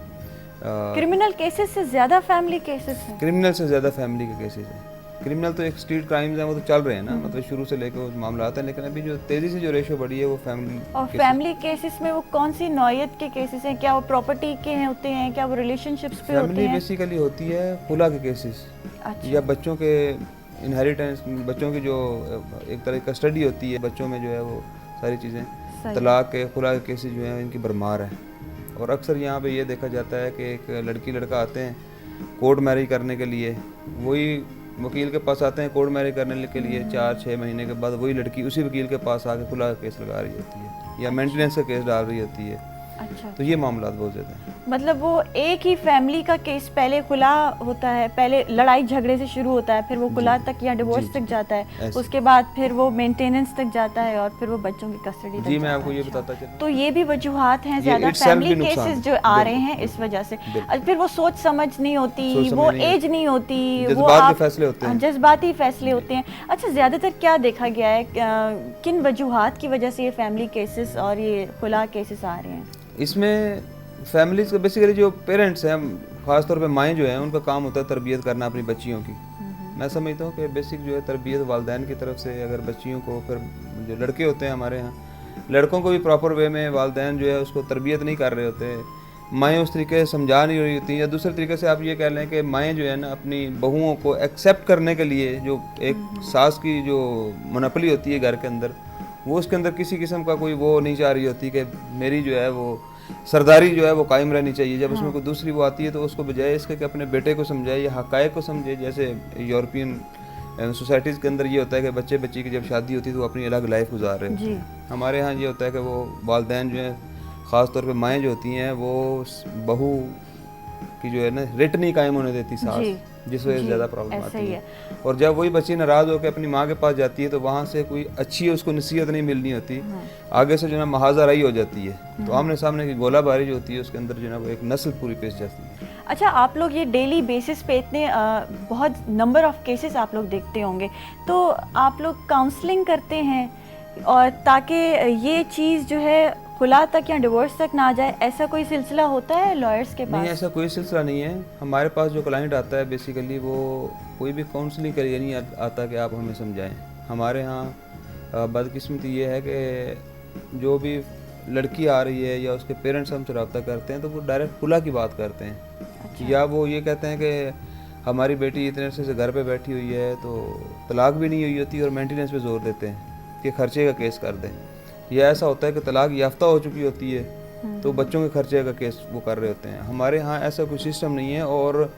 क्रिमिनल केसेस से ज़्यादा फैमिली केसेस हैं? क्रिमिनल से ज़्यादा फैमिली के केसेस हैं। क्रिमिनल तो एक स्ट्रीट क्राइम्स हैं, वो तो चल रहे हैं ना, मतलब शुरू से लेकर वो मामला आता है, लेकिन अभी जो तेज़ी से जो रेशो बढ़ी है वो फैमिली। और फैमिली केसेस में वो कौन सी नौयत के केसेस हैं? क्या वो प्रॉपर्टी के हैं होते हैं, क्या वो रिलेशनशिप्स पे होते फैमिली हैं? बेसिकली होती है खुला के केसेस, अच्छा, या बच्चों के इनहेरिटेंस, बच्चों की जो एक तरह की कस्टडी होती है बच्चों में, जो है वो सारी चीज़ें, सही। तलाक के खुला के केसेस जो हैं इनकी भरमार है। और अक्सर यहाँ पे ये देखा जाता है कि एक लड़की लड़का आते हैं कोर्ट मैरिज करने के लिए, वही वकील के पास आते हैं कोर्ट मैरिज करने के लिए, 4-6 महीने के बाद वही लड़की उसी वकील के पास आके खुला केस लगा रही होती है या मेंटेनेंस का केस डाल रही होती है। अच्छा, तो ये मामला बहुत ज़्यादा है। मतलब वो एक ही फैमिली का केस पहले खुला होता है, पहले लड़ाई झगड़े से शुरू होता है, फिर वो खुला तक या डिवोर्स तक जाता है, ऐसे। उसके बाद फिर वो मेंटेनेंस तक जाता है और फिर वो बच्चों की कस्टडी तक जी, मैं जाता आपको है। ये अच्छा। बताता चलूं। तो ये भी वजूहात हैं ज़्यादा itself फैमिली भी नुकसान केसेस है। जो आ रहे हैं इस वजह से। फिर वो सोच समझ नहीं होती, सोच समझ वो नहीं एज नहीं होती, वो जज्बात के फैसले होते हैं। जज्बाती फैसले होते हैं। अच्छा, ज़्यादातर क्या देखा गया है, किन वजूहात की वजह से ये फैमिली केसेस और ये खुला केसेस आ रहे हैं? इसमें फैमिलीज का बेसिकली जो पेरेंट्स हैं, ख़ासतौर पे माएँ जो हैं, उनका काम होता है तरबियत करना अपनी बच्चियों की। मैं समझता हूँ कि बेसिक जो है तरबियत वालिदैन की तरफ से, अगर बच्चियों को, फिर जो लड़के होते हैं हमारे यहाँ, लड़कों को भी प्रॉपर वे में वालिदैन जो है उसको तरबियत नहीं कर रहे होते, माएँ उस तरीके से समझा नहीं रही होती, या दूसरे तरीके से आप ये कह लें कि माएँ जो है ना अपनी बहुओं को एक्सेप्ट करने के लिए, जो एक सास की जो मोनोपोली होती है घर के अंदर, वो उसके अंदर किसी किस्म का कोई वो नहीं चाह रही होती कि मेरी जो है वो सरदारी जो है वो कायम रहनी चाहिए। जब उसमें कोई दूसरी वो आती है तो उसको बजाय इसके कि अपने बेटे को समझाए या हक़ाइक़ को समझे, जैसे यूरोपियन सोसाइटीज़ के अंदर ये होता है कि बच्चे बच्ची की जब शादी होती है तो वो अपनी अलग लाइफ गुजार रहे होते हैं। हमारे यहाँ ये होता है कि वो वालिदैन जो हैं, ख़ास तौर पे माएँ जो होती हैं, वो बहू की जो है ना रिट नहीं कायम होने देती सास, जिस वजह से ज़्यादा प्रॉब्लम आती है। और जब वही बच्ची नाराज़ होकर अपनी माँ के पास जाती है तो वहाँ से कोई अच्छी उसको नसीहत नहीं मिलनी होती, आगे से जो है महाजराई हो जाती है, तो आमने सामने की गोलाबारी जो होती है उसके अंदर जो है वो एक नस्ल पूरी पेश जाती है। अच्छा, आप लोग ये डेली बेसिस पे इतने बहुत नंबर ऑफ केसेस आप लोग देखते होंगे, तो आप लोग काउंसलिंग करते हैं और ताकि ये चीज़ जो है खुला तक या डिवोर्स तक ना आ जाए, ऐसा कोई सिलसिला होता है लॉयर्स के पास? नहीं, ऐसा कोई सिलसिला नहीं है। हमारे पास जो क्लाइंट आता है बेसिकली वो कोई भी काउंसलिंग के लिए नहीं आता कि आप हमें समझाएं। हमारे यहाँ बदकिस्मती ये है कि जो भी लड़की आ रही है या उसके पेरेंट्स हमसे रब्ता करते हैं तो वो डायरेक्ट खुला की बात करते हैं। अच्छा। या वो ये कहते हैं कि हमारी बेटी इतने अरसे से घर पे बैठी हुई है तो तलाक भी नहीं हुई होती, और मेंटेनेंस पे जोर देते हैं कि खर्चे का केस कर दें। या ऐसा होता है कि तलाक याफ्ता हो चुकी होती है तो बच्चों के खर्चे का केस वो कर रहे होते हैं। हमारे यहाँ ऐसा कोई सिस्टम नहीं है। और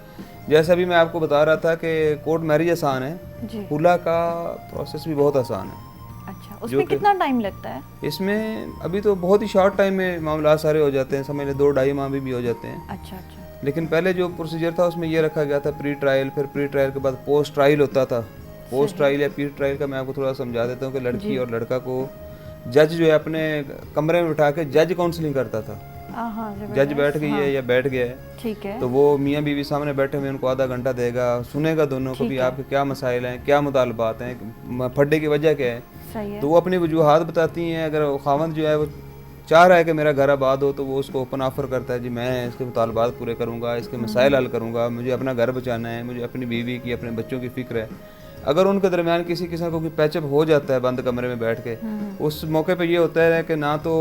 जैसा भी मैं आपको बता रहा था कि कोर्ट मैरिज आसान है, खुला का प्रोसेस भी बहुत आसान है। अच्छा, उसमें कितना टाइम लगता है? इसमें अभी तो बहुत ही शॉर्ट टाइम में मामला सारे हो जाते हैं, समझ लें 2-2.5 माह भी हो जाते हैं। अच्छा अच्छा। लेकिन पहले जो प्रोसीजर था उसमें ये रखा गया था प्री ट्रायल, फिर प्री ट्रायल के बाद पोस्ट ट्रायल होता था। पोस्ट ट्रायल या प्री ट्रायल का मैं आपको थोड़ा समझा देता हूँ कि लड़की और लड़का को जज जो है अपने कमरे में बिठा के जज काउंसलिंग करता था। हाँ, जज बैठ गई है या बैठ गया है, ठीक है, तो वो मियाँ बीवी सामने बैठे हुए उनको आधा घंटा देगा, सुनेगा दोनों को भी आपके क्या मसाइल हैं, क्या मुतालबात हैं, फड्डे की वजह क्या है। सही है। तो वो अपनी वजूहात बताती हैं। अगर खावंद जो है वो चाह रहा है कि मेरा घर आबाद हो, तो वो उसको ओपन ऑफर करता है, जी मैं इसके मुतालबात पूरे करूँगा, इसके मसाइल हल करूँगा, मुझे अपना घर बचाना है, मुझे अपनी बीवी की, अपने बच्चों की फ़िक्र है। अगर उनके दरमियान किसी किस्म को कोई पैचअप हो जाता है बंद कमरे में बैठ के, उस मौके पे ये होता है कि ना तो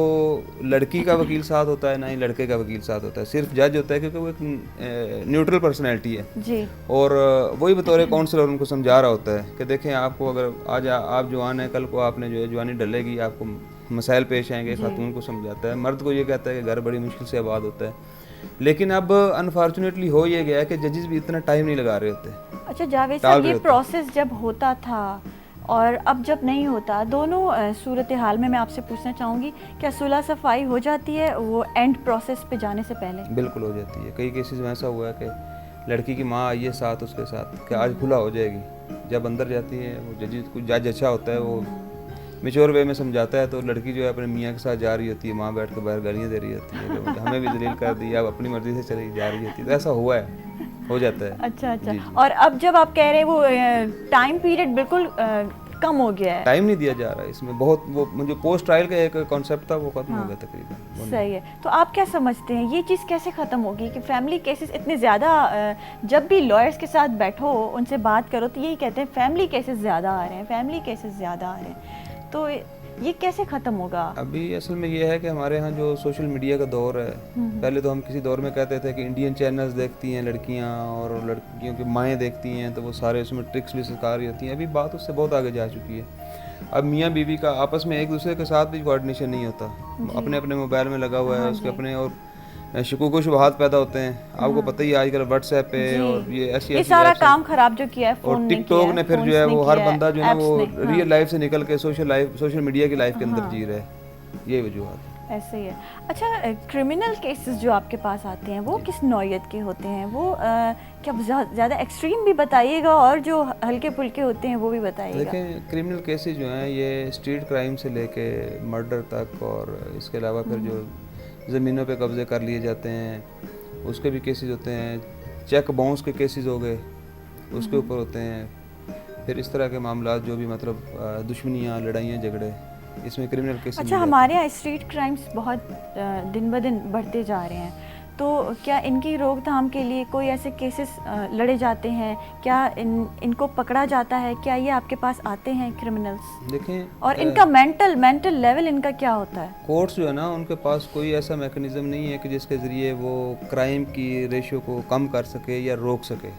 लड़की का वकील साथ होता है, ना ही लड़के का वकील साथ होता है, सिर्फ जज होता है, क्योंकि वो एक न्यूट्रल पर्सनैलिटी है जी। और वही बतौर काउंसलर उनको समझा रहा होता है कि देखें, आपको अगर आज आप जवान हैं, कल को आपने जो है जवानी डलेगी, आपको मसाइल पेश आएंगे। खातून को समझाता है। मर्द को ये कहता है कि घर बड़ी मुश्किल से आबाद होता है। लेकिन अब अनफॉर्चुनेटली हो ये गया कि जजेस भी इतना टाइम नहीं लगा रहे होते। अच्छा जावेद साहब, ये प्रोसेस जब होता था और अब जब नहीं होता, दोनों सूरत हाल में मैं आपसे पूछना चाहूँगी, क्या सुलह सफाई हो जाती है वो एंड प्रोसेस पे जाने से पहले? बिल्कुल हो जाती है। कई केसेस में ऐसा हुआ है कि लड़की की माँ आई है साथ उसके साथ कि आज खुला हो जाएगी। जब अंदर जाती है, वो जज अच्छा होता है, वो मेच्योर वे में समझाता है, तो लड़की जो है अपने मियाँ के साथ जा रही होती है, माँ बैठ कर बाहर गालियाँ दे रही होती है कि हमें भी दलील कर दी, अब अपनी मर्जी से चली जा रही होती है। तो ऐसा हुआ है, हो जाता है। अच्छा अच्छा। और अब जब आप कह रहे हैं वो टाइम पीरियड बिल्कुल कम हो गया है, टाइम नहीं दिया जा रहा है इसमें, बहुत वो मुझे पोस्ट ट्रायल का एक कॉन्सेप्ट था वो खत्म हो गया तकरीबन। सही है। तो आप क्या समझते हैं ये चीज़ कैसे ख़त्म होगी कि फैमिली केसेस इतने ज़्यादा, जब भी लॉयर्स के साथ बैठो उनसे बात करो तो यही कहते हैं फैमिली केसेस ज़्यादा आ रहे हैं, फैमिली केसेस ज़्यादा आ रहे हैं, तो ये कैसे ख़त्म होगा? अभी असल में ये है कि हमारे यहाँ जो सोशल मीडिया का दौर है, पहले तो हम किसी दौर में कहते थे कि इंडियन चैनल्स देखती हैं लड़कियाँ और लड़कियों की माएँ देखती हैं, तो वो सारे उसमें ट्रिक्स भी सिखा रही होती हैं। अभी बात उससे बहुत आगे जा चुकी है। अब मियाँ बीवी का आपस में एक दूसरे के साथ भी कोऑर्डिनेशन नहीं होता, अपने अपने मोबाइल में लगा हुआ है, उसके अपने और शुकूक व शुबहात पैदा होते हैं। आपको पता ही है आजकल व्हाट्सएप पे और ये ऐसी सारा काम खराब जो किया है और टिकटॉक ने, फिर जो है वो हर बंदा जो है वो रियल लाइफ से निकल के सोशल मीडिया की लाइफ के अंदर जी रहा है। ये वजूहत ऐसे ही है। अच्छा, क्रिमिनल केसेस जो आपके पास आते हैं वो किस नौयत के होते हैं? वो क्या ज़्यादा एक्सट्रीम भी बताइएगा और जो हल्के फुल्के होते हैं वो भी बताइएगा। देखें, क्रिमिनल केसेस जो हैं ये स्ट्रीट क्राइम से लेके मर्डर तक, और इसके अलावा फिर जो ज़मीनों पे कब्ज़े कर लिए जाते हैं उसके भी केसेस होते हैं। चेक बाउंस के केसेस हो गए उसके ऊपर होते हैं। फिर इस तरह के मामला जो भी मतलब दुश्मनियाँ, लड़ाइयाँ, झगड़े, इसमें क्रिमिनल केसेस। अच्छा, हमारे यहाँ स्ट्रीट क्राइम्स बहुत दिन ब दिन बढ़ते जा रहे हैं, तो क्या इनकी रोकथाम के लिए कोई ऐसे केसेस लड़े जाते हैं? क्या इनको पकड़ा जाता है? क्या ये आपके पास आते हैं क्रिमिनल्स? देखें, और इनका मेंटल लेवल इनका क्या होता है? कोर्ट्स जो है ना, उनके पास कोई ऐसा मैकेनिज्म नहीं है कि जिसके ज़रिए वो क्राइम की रेशियो को कम कर सके या रोक सके।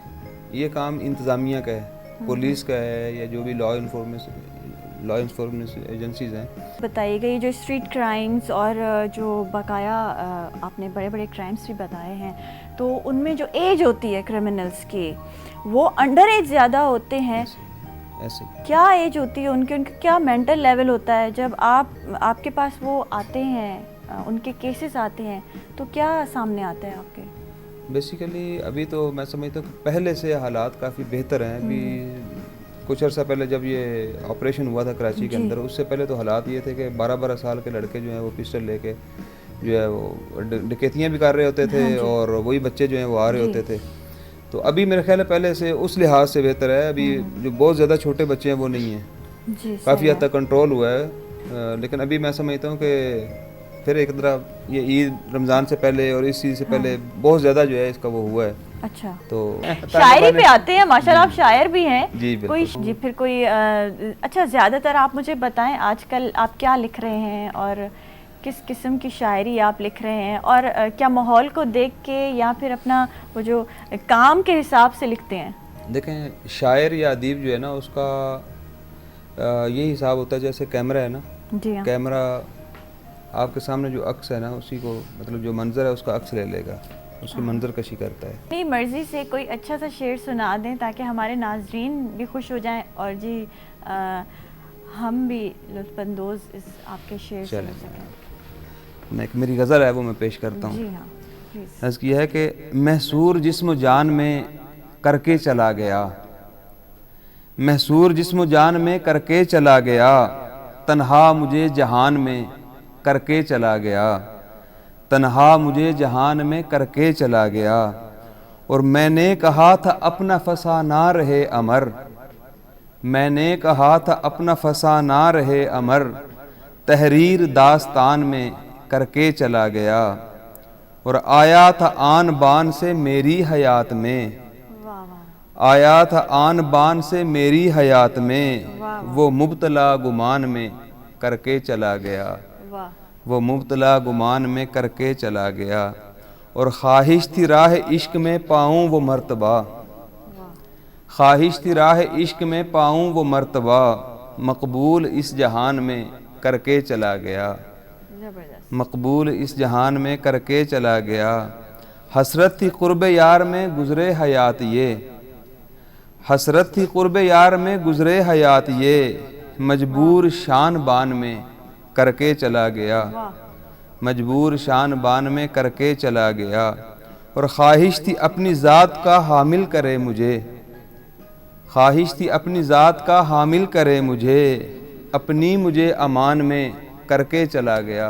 ये काम इंतज़ामिया का है, पुलिस का है, या जो भी लॉ इन्फोर्समेंट एजेंसीज हैं। बताइएगा, ये जो स्ट्रीट क्राइम्स और जो बकाया आपने बड़े बड़े क्राइम्स भी बताए हैं, तो उनमें जो एज होती है क्रिमिनल्स की, वो अंडर एज ज़्यादा होते हैं। ऐसे क्या एज होती है उनकी? उनका क्या मेंटल लेवल होता है जब आपके पास वो आते हैं, उनके केसेस आते हैं, तो क्या सामने आता है आपके? बेसिकली अभी तो मैं समझता हूँ कि पहले से हालात काफ़ी बेहतर हैं। अभी कुछ अर्सा पहले जब ये ऑपरेशन हुआ था कराची के अंदर, उससे पहले तो हालात ये थे कि 12-12 साल के लड़के जो हैं वो पिस्टल लेके जो है वो डकैतियाँ भी कर रहे होते थे, और वही बच्चे जो हैं वो आ रहे होते थे। तो अभी मेरे ख्याल है पहले से उस लिहाज से बेहतर है। अभी जो बहुत ज़्यादा छोटे बच्चे हैं वो नहीं हैं, काफ़ी हद तक कंट्रोल हुआ है। लेकिन अभी मैं समझता हूँ कि फिर एक तरह ये ईद रमज़ान से पहले और इस चीज़ से पहले बहुत ज़्यादा जो है इसका वो हुआ है। अच्छा, तो शायरी पे आते हैं, माशाल्लाह आप शायर भी हैं। जी कोई फिर कोई अच्छा, ज़्यादातर आप मुझे बताएं आजकल आप क्या लिख रहे हैं और किस किस्म की शायरी आप लिख रहे हैं, और क्या माहौल को देख के या फिर अपना वो जो काम के हिसाब से लिखते हैं? देखें, शायर या अदीब जो है ना, उसका यही हिसाब होता है जैसे कैमरा है ना। जी हाँ। कैमरा आपके सामने जो अक्स है ना, उसी को मतलब जो मंजर है उसका अक्स ले लेगा, उसकी मंजर कशी करता है। अपनी मर्ज़ी से कोई अच्छा सा शेर सुना दें ताकि हमारे नाजरीन भी खुश हो जाएं और जी हम भी लुत्फ़अंदोज़ इस आपके शेर से हो सकें। एक मेरी गज़ल है वो मैं पेश करता हूँ। जी हाँ, प्लीज़। अर्ज़ किया है कि महसूर जिस्म जान में करके चला गया, महसूर जिस्म जान में करके चला गया, तन्हा मुझे जहान में करके चला गया, तन्हा मुझे जहान में करके चला गया। और मैंने कहा था अपना फसा ना रहे अमर, मैंने कहा था अपना फसा ना रहे अमर, तहरीर दास्तान में करके चला गया। और आया था आन बान से मेरी हयात में, आया था आन बान से मेरी हयात में, वो मुब्तला गुमान में करके चला गया, वो मुब्तला गुमान में करके चला गया। और ख्वाहिश थी राह इश्क में पाऊँ वो मर्तबा, ख्वाहिश थी राह इश्क में पाऊँ वो मर्तबा, मकबूल इस जहान में करके चला गया, मकबूल इस जहान में करके चला गया। हसरत थी कुर्ब यार में गुज़रे हयात ये, हसरत थी कुर्ब यार में गुज़रे हयात ये, मजबूर शान बान में करके चला गया, मजबूर शान बान में करके चला गया। और ख्वाहिश थी अपनी ज़ात का हामिल करे मुझे, ख्वाहिश थी अपनी ज़ात का हामिल करे मुझे, अपनी मुझे अमान में करके चला गया,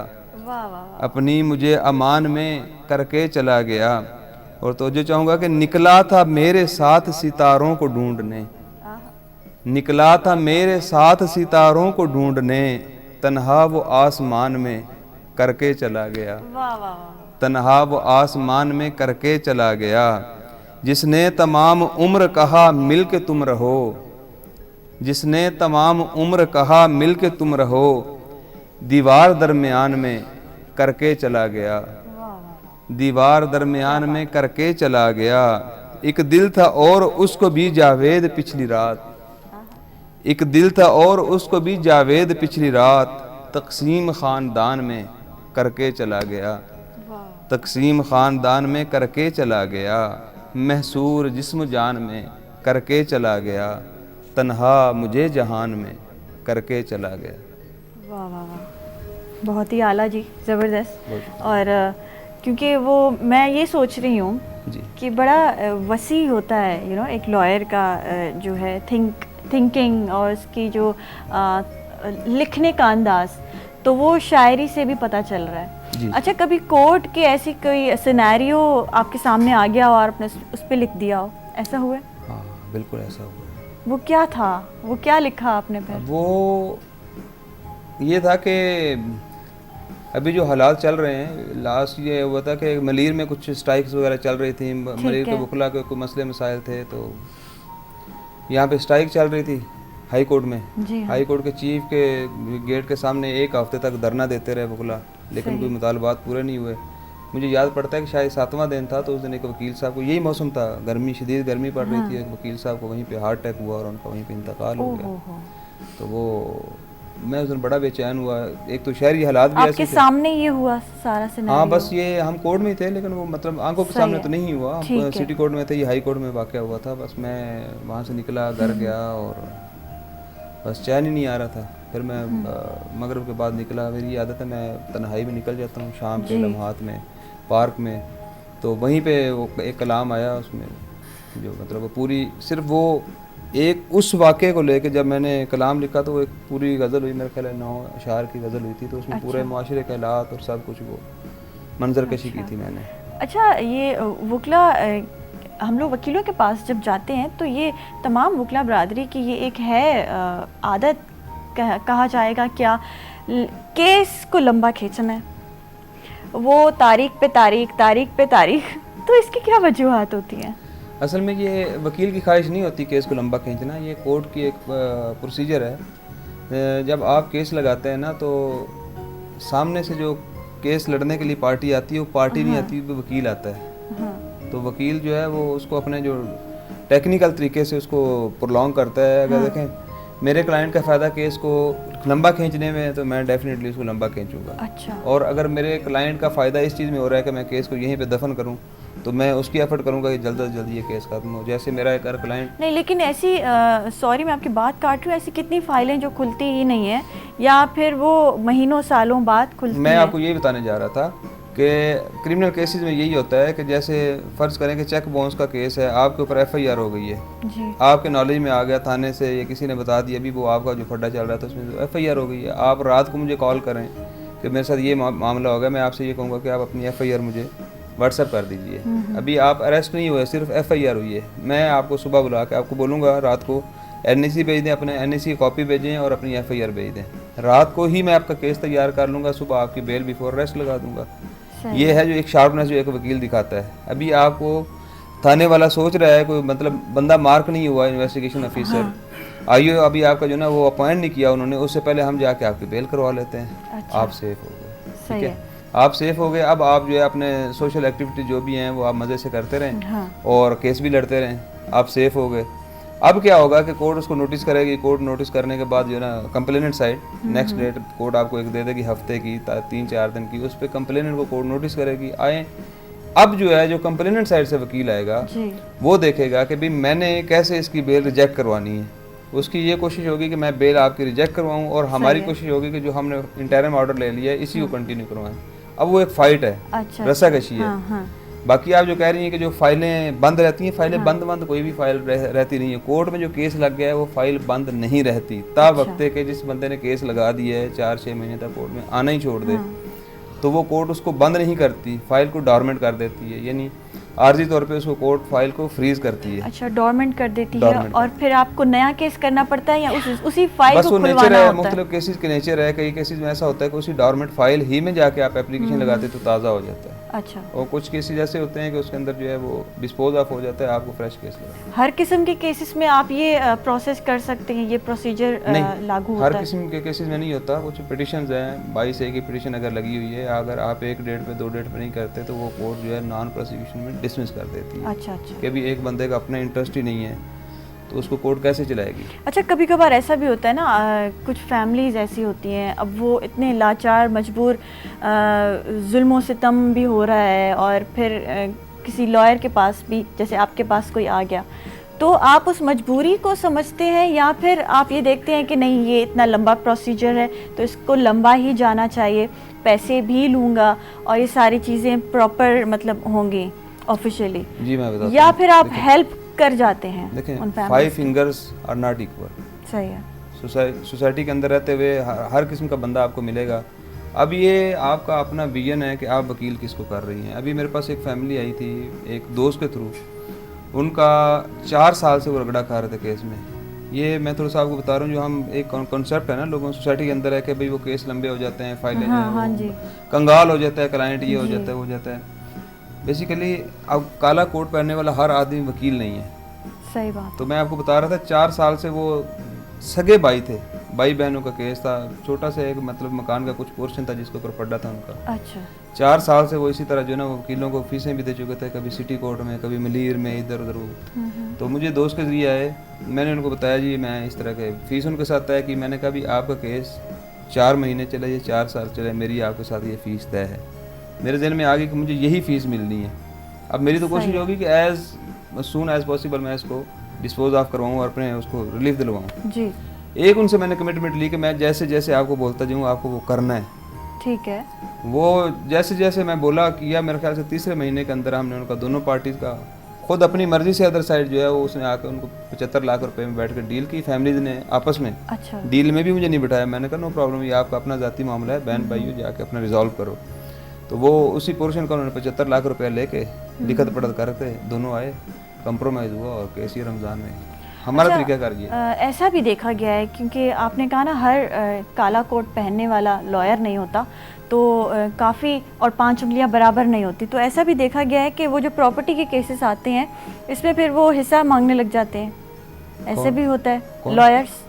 अपनी मुझे अमान में करके चला गया। और तो जो चाहूँगा कि निकला था मेरे साथ सितारों को ढूंढने, निकला था मेरे साथ सितारों को ढूंढने, तन्हा वो आसमान में करके चला गया, तन्हा वो आसमान में करके चला गया। जिसने तमाम उम्र कहा मिल के तुम रहो, जिसने तमाम उम्र कहा मिल के तुम रहो, दीवार दरमियान में करके चला गया, दीवार दरमियान में करके चला गया। एक दिल था और उसको भी जावेद पिछली रात, एक दिल था और उसको भी जावेद पिछली रात, तकसीम ख़ानदान में करके चला गया, तकसीम ख़ानदान में करके चला गया। महसूर जिस्म जान में करके चला गया, तन्हा मुझे जहान में करके चला गया। वाह वाह वाह, बहुत ही आला जी, ज़बरदस्त। और क्योंकि वो मैं ये सोच रही हूँ कि बड़ा वसी होता है एक लॉयर का जो है थिंकिंग और उसकी जो लिखने का अंदाज़, तो वो शायरी से भी पता चल रहा है। अच्छा, कभी कोर्ट के ऐसी कोई सिनेरियो आपके सामने आ गया हो और आपने उस पर लिख दिया हो, ऐसा हुआ है? हाँ बिल्कुल ऐसा हुआ। वो क्या था, वो क्या लिखा आपने फिर? वो ये था कि अभी जो हालात चल रहे हैं, लास्ट ये हुआ था कि मलीर में कुछ स्ट्राइक्स वगैरह चल रही थी, मलीर के वकला के कोई मसले मसाइल थे, तो यहाँ पे स्ट्राइक चल रही थी हाई कोर्ट में। हाई कोर्ट के चीफ के गेट के सामने एक हफ्ते तक धरना देते रहे वकला, लेकिन कोई मुतालबात पूरे नहीं हुए। मुझे याद पड़ता है कि शायद 7वां दिन था, तो उस दिन एक वकील साहब को, यही मौसम था, गर्मी शदीद गर्मी पड़ रही थी, एक वकील साहब को वहीं पे हार्ट अटैक हुआ और उनका वहीं पे इंतकाल हो गया। तो वो मैं उस दिन बड़ा बेचैन हुआ। एक तो शहरी हालात भी आपके सामने ये हुआ सारा सिनेरियो? हाँ, बस ये हम कोर्ट में ही थे, लेकिन वो मतलब आंखों के सामने तो नहीं हुआ, सिटी कोर्ट में थे, ये हाई कोर्ट में वाक़या हुआ था। बस मैं वहाँ से निकला, घर गया और बस चैन ही नहीं आ रहा था। फिर मैं मगरिब के बाद निकला। मेरी आदत है मैं तन्हाई में निकल जाता हूँ शाम के लम्हात में, पार्क में, तो वहीं पे वो एक कलाम आया, उसमें जो मतलब वो पूरी सिर्फ वो एक उस वाक़े को लेके जब मैंने कलाम लिखा तो वो एक पूरी गज़ल हुई, मेरे ख्याल है 9 अशार की गज़ल हुई थी, तो उसमें पूरे माशरे के हालात और सब कुछ वो मंजर कशी की थी मैंने। अच्छा, ये वकला, हम लोग वकीलों के पास जब जाते हैं तो ये तमाम वकला बरादरी की ये एक है आदत कहा जाएगा क्या, केस को लंबा खींचना है, वो तारीख पे तारीख, तारीख पे तारीख, तो इसकी क्या वजूहात होती हैं? असल में ये वकील की ख्वाहिश नहीं होती केस को लंबा खींचना, ये कोर्ट की एक प्रोसीजर है। जब आप केस लगाते हैं ना, तो सामने से जो केस लड़ने के लिए पार्टी आती है, वो पार्टी नहीं आती, वो वकील आता है। तो वकील जो है वो उसको अपने जो टेक्निकल तरीके से उसको प्रोलॉन्ग करता है। अगर देखें मेरे क्लाइंट का फ़ायदा केस को लंबा खींचने में, तो मैं डेफिनेटली उसको लंबा खींचूंगा। अच्छा। और अगर मेरे क्लाइंट का फ़ायदा इस चीज़ में हो रहा है कि मैं केस को यहीं पे दफन करूं, तो मैं उसकी एफर्ट करूंगा कि जल्द से जल्द ये केस खत्म हो। जैसे मेरा एक क्लाइंट नहीं, लेकिन ऐसी सॉरी मैं आपकी बात काट रही हूँ, ऐसी कितनी फाइलें जो खुलती ही नहीं है या फिर वो महीनों सालों बाद खुलती है? मैं आपको यही बताने जा रहा था कि क्रिमिनल केसेस में यही होता है कि जैसे फ़र्ज़ करें कि चेक बाउंस का केस है, आपके ऊपर FIR हो गई है जी। आपके नॉलेज में आ गया थाने से, या किसी ने बता दिया, अभी वो आपका जो फड्डा चल रहा था उसमें FIR हो गई है, आप रात को मुझे कॉल करें कि मेरे साथ ये मामला हो गया, मैं आपसे ये कहूँगा कि आप अपनी FIR मुझे व्हाट्सएप कर दीजिए। अभी आप अरेस्ट नहीं हुए, सिर्फ FIR हुई है। मैं आपको सुबह बुला के आपको बोलूँगा रात को NAC भेज दें, अपने NAC की कॉपी भेजें और अपनी FIR भेज दें। रात को ही मैं आपका केस तैयार कर लूँगा, सुबह आपकी बेल बिफोर अरेस्ट लगा दूँगा। ये है जो एक शार्पनेस जो एक वकील दिखाता है। अभी आपको थाने वाला सोच रहा है कोई मतलब बंदा मार्क नहीं हुआ, इन्वेस्टिगेशन ऑफिसर आइयो अभी आपका जो ना वो अपॉइंट नहीं किया उन्होंने, उससे पहले हम जाके आपकी बेल करवा लेते हैं। अच्छा। आप सेफ हो गए, सही ठीक है, आप सेफ हो गए। अब आप जो है अपने सोशल एक्टिविटी जो भी हैं वो आप मज़े से करते रहें और केस भी लड़ते रहें, आप सेफ हो गए। अब क्या होगा कि कोर्ट उसको नोटिस करेगी, कोर्ट नोटिस करने के बाद जो है ना complainant side next date court आपको एक दे देगी हफ्ते की 3-4 दिन की, उस पर कंप्लेनेंट को कोर्ट नोटिस करेगी आए। अब जो है जो कंप्लेनेंट साइड से वकील आएगा वो देखेगा कि भाई मैंने कैसे इसकी बेल रिजेक्ट करवानी है। उसकी ये कोशिश होगी कि मैं बेल आपकी रिजेक्ट करवाऊँ और हमारी कोशिश होगी कि जो हमने इंटरिम ऑर्डर ले लिया है इसी को कंटिन्यू करवाएं। अब वो एक फाइट है, रस्साकशी है। बाकी आप जो कह रही हैं कि जो फाइलें बंद रहती हैं, फाइलें बंद कोई भी फाइल रहती नहीं है। कोर्ट में जो केस लग गया है वो फाइल बंद नहीं रहती। तब वक्त के जिस बंदे ने केस लगा दिया है 4-6 महीने तक कोर्ट में आना ही छोड़ दे तो वो कोर्ट उसको बंद नहीं करती, फाइल को डॉर्मेंट कर देती है, यानी आर्जी तौर पे उसको कोर्ट फाइल को फ्रीज करती है। अच्छा, डॉर्मेंट कर देती है और फिर आपको नया केस करना पड़ता है या उसी फाइल बस को वो नेचर है, मुख्तलिफ केसेस के नेचर है। कई केसेस में ऐसा होता है कि उसी डॉर्मेंट फाइल ही में जाके आप एप्लीकेशन लगाते तो ताज़ा हो जाता है। अच्छा। और कुछ केसेस ऐसे होते हैं कि उसके अंदर जो है वो डिस्पोज ऑफ हो जाता है, आपको फ्रेश केस लगा। हर किस्म के केसेस में आप ये प्रोसेस कर सकते हैं, ये प्रोसीजर लागू होता है? हर किस्म के केसेस में नहीं होता। कुछ पिटिशंस हैं, 22A की पिटिशन अगर लगी हुई है, अगर आप एक डेट पे 2 डेट पे नहीं करते तो वो कोर्ट जो है नॉन प्रोसिक्यूशन में डिसमिस कर देती है। अच्छा अच्छा। कि भी एक बंदे का अपना इंटरेस्ट ही नहीं है तो उसको कोर्ट कैसे चलाएगी। अच्छा, कभी कभार ऐसा भी होता है ना, कुछ फैमिलीज़ ऐसी होती हैं, अब वो इतने लाचार मजबूर, जुल्म सितम भी हो रहा है और फिर किसी लॉयर के पास भी, जैसे आपके पास कोई आ गया, तो आप उस मजबूरी को समझते हैं या फिर आप ये देखते हैं कि नहीं ये इतना लंबा प्रोसीजर है तो इसको लंबा ही जाना चाहिए, पैसे भी लूँगा और ये सारी चीज़ें प्रॉपर मतलब होंगी ऑफिशियली? जी मैं बताता हूँ। या फिर आप हेल्प कर जाते हैं? देखें, 5 फिंगर्स आर नॉट इक्वल। सही है। सोसाइटी के अंदर रहते हुए हर किस्म का बंदा आपको मिलेगा। अब ये आपका अपना विजन है कि आप वकील किसको कर रही हैं। अभी मेरे पास एक फैमिली आई थी एक दोस्त के थ्रू, उनका 4 साल से वो रगड़ा खा रहे थे केस में। ये मैं थोड़ा सा आपको बता रहा हूँ, जो हम एक कॉन्सेप्ट है ना लोगों सोसाइटी के अंदर है कि भाई वो केस लंबे हो जाते हैं, फाइलें कंगाल हो जाता है, क्लाइंट ये हो जाता है वो जाता है। बेसिकली अब काला कोट पहनने वाला हर आदमी वकील नहीं है। सही बात। तो मैं आपको बता रहा था 4 साल से वो सगे भाई थे, भाई बहनों का केस था, छोटा सा एक मतलब मकान का कुछ पोर्शन था जिसके ऊपर पड़ा था उनका। अच्छा। 4 साल से वो इसी तरह जो ना वो वकीलों को फीसें भी दे चुके थे, कभी सिटी कोर्ट में, कभी मलीर में, इधर उधर वो। तो मुझे दोस्त के जरिए आए, मैंने उनको बताया जी मैं इस तरह के फीस उनके साथ तय की। मैंने कहा भी आपका केस 4 महीने चले या 4 साल चले, मेरी आपके साथ ये फ़ीस तय है। मेरे जहन में आ गई कि मुझे यही फ़ीस मिलनी है। अब मेरी तो कोशिश होगी कि एज सून एज पॉसिबल मैं इसको डिस्पोज ऑफ करवाऊँ और अपने उसको रिलीफ दिलवाऊँ जी। एक उनसे मैंने कमिटमेंट ली कि मैं जैसे जैसे आपको बोलता जाऊँ आपको वो करना है। ठीक है। वो जैसे जैसे मैं बोला किया, मेरे ख्याल से 3रे महीने के अंदर हमने उनका दोनों पार्टीज़ का खुद अपनी मर्जी से अदर साइड जो है वो उसने आकर उनको 75 लाख रुपए में बैठ कर डील की फैमिलीज ने आपस में। अच्छा। डील में भी मुझे नहीं बिठाया, मैंने कहा नो प्रॉब्लम, ये आपका अपना ज़ाती मामला है, बहन भाइयों जाके अपना रिजॉल्व करो। तो वो उसी पोर्शन का उन्होंने 75 लाख रुपया लेके लिखत पढ़त करके दोनों आए, कंप्रोमाइज़ हुआ और केस ये रमज़ान में हमारा तरीका कर गया। ऐसा भी देखा गया है, क्योंकि आपने कहा ना हर काला कोट पहनने वाला लॉयर नहीं होता, तो काफ़ी और 5 उंगलियां बराबर नहीं होती। तो ऐसा भी देखा गया है कि वो जो प्रॉपर्टी के केसेस आते हैं इसमें फिर वो हिस्सा मांगने लग जाते हैं। ऐसे भी होता है लॉयर्स,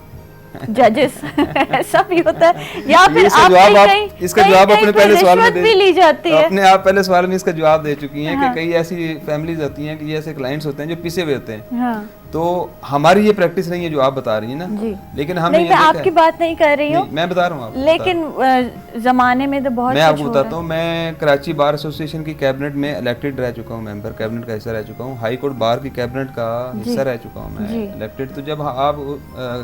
जजेस ऐसा भी होता है। या फिर इसका जवाब अपने पहले सवाल में भी ली जाती है। अपने आप पहले सवाल में इसका जवाब दे चुकी हैं कि कई ऐसी फैमिलीज होती हैं कि ऐसे क्लाइंट्स होते हैं जो पिसे हुए होते हैं। हाँ। तो हमारी ये प्रैक्टिस नहीं है जो आप बता रही हैं ना जी। लेकिन हमने मैं आपकी बात नहीं कर रही हूँ, मैं बता रहा हूँ आपको। लेकिन जमाने में तो बहुत, मैं आपको बताता हूँ, मैं कराची बार एसोसिएशन की कैबिनेट में इलेक्टेड रह चुका हूँ, मेंबर कैबिनेट का हिस्सा रह चुका हूँ, हाई कोर्ट बार की कैबिनेट का हिस्सा रह चुका हूँ मैं इलेक्टेड। तो जब आप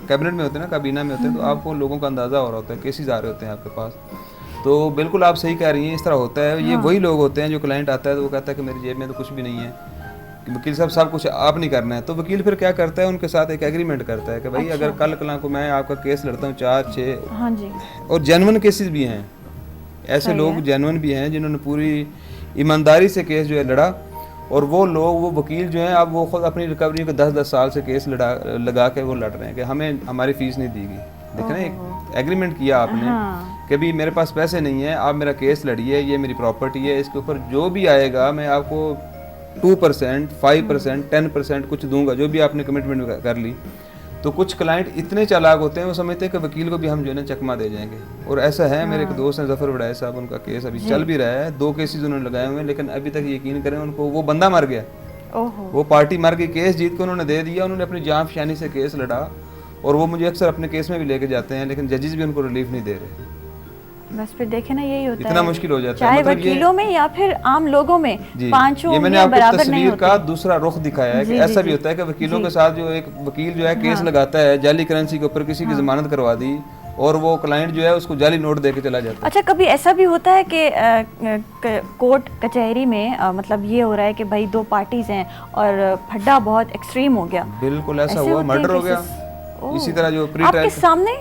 कैबिनेट में होते हैं ना, काबीना में होते हैं, तो आपको लोगों का अंदाजा हो रहा होता है, केसेस आ रहे होते हैं आपके पास। तो बिल्कुल आप सही कह रही हैं, इस तरह होता है। ये वही लोग होते हैं जो क्लाइंट आता है तो वो कहता है कि मेरी जेब में तो कुछ भी नहीं है, वकील साहब सब कुछ आप नहीं करना है। तो वकील फिर क्या करता है, उनके साथ एक एग्रीमेंट करता है कि भाई अगर कल को मैं आपका केस लड़ता हूँ 4-6, हाँ जी, और जेन्युइन केसेस भी हैं, ऐसे सही लोग है। जेन्युइन भी हैं जिन्होंने पूरी ईमानदारी से केस जो है लड़ा, और वो लोग, वो वकील जो हैं, अब वो खुद अपनी रिकवरी को 10-10 साल से केस लगा के वो लड़ रहे हैं कि हमें हमारी फीस नहीं दी गई। देख रहे हैं, एक एग्रीमेंट किया आपने हाँ। कि भी मेरे पास पैसे नहीं है, आप मेरा केस लड़िए, ये मेरी प्रॉपर्टी है, इसके ऊपर जो भी आएगा मैं आपको 2%, 5%, 10% कुछ दूंगा, जो भी आपने कमिटमेंट कर ली। तो कुछ क्लाइंट इतने चालाक होते हैं, वो समझते हैं कि वकील को भी हम जो है ना चकमा दे जाएंगे। और ऐसा है, मेरे एक दोस्त हैं जफर बड़ाई साहब, उनका केस अभी चल भी रहा है, 2 केसेस उन्होंने लगाए हुए हैं, लेकिन अभी तक यकीन करें उनको वो बंदा मर गया, ओहो। वो पार्टी मर गई, केस जीत के उन्होंने दे दिया, उन्होंने अपनी जान फशानी से केस लड़ा, और वो मुझे अक्सर अपने केस में भी लेके जाते हैं, लेकिन जजेस भी उनको रिलीफ नहीं दे रहे। बस फिर देखे ना, यही होता है, इतना मुश्किल हो जाता है, चाहे मतलब ये- वकीलों में या फिर आम लोगों में, जी, पांचों ये मैंने उंगलियां आपको बराबर नहीं तस्वीर होती। का दूसरा रुख दिखाया है कि जी, ऐसा जी, भी जी। होता है कि वकीलों जी। के साथ जो एक वकील जो है केस लगाता है जाली करेंसी के ऊपर, किसी की जमानत करवा दी, और वो क्लाइंट जो है उसको जाली नोट दे के चला जाता है। अच्छा, कभी ऐसा भी होता है कि कोर्ट कचहरी में मतलब ये हो रहा है कि भाई 2 पार्टीज हैं और फड्डा बहुत एक्सट्रीम हो गया, बिल्कुल ऐसा ऐसे हुआ, होते हैं मर्डर हो गया। cases? ओह। इसी तरह जो प्री आपके ट्रायल सामने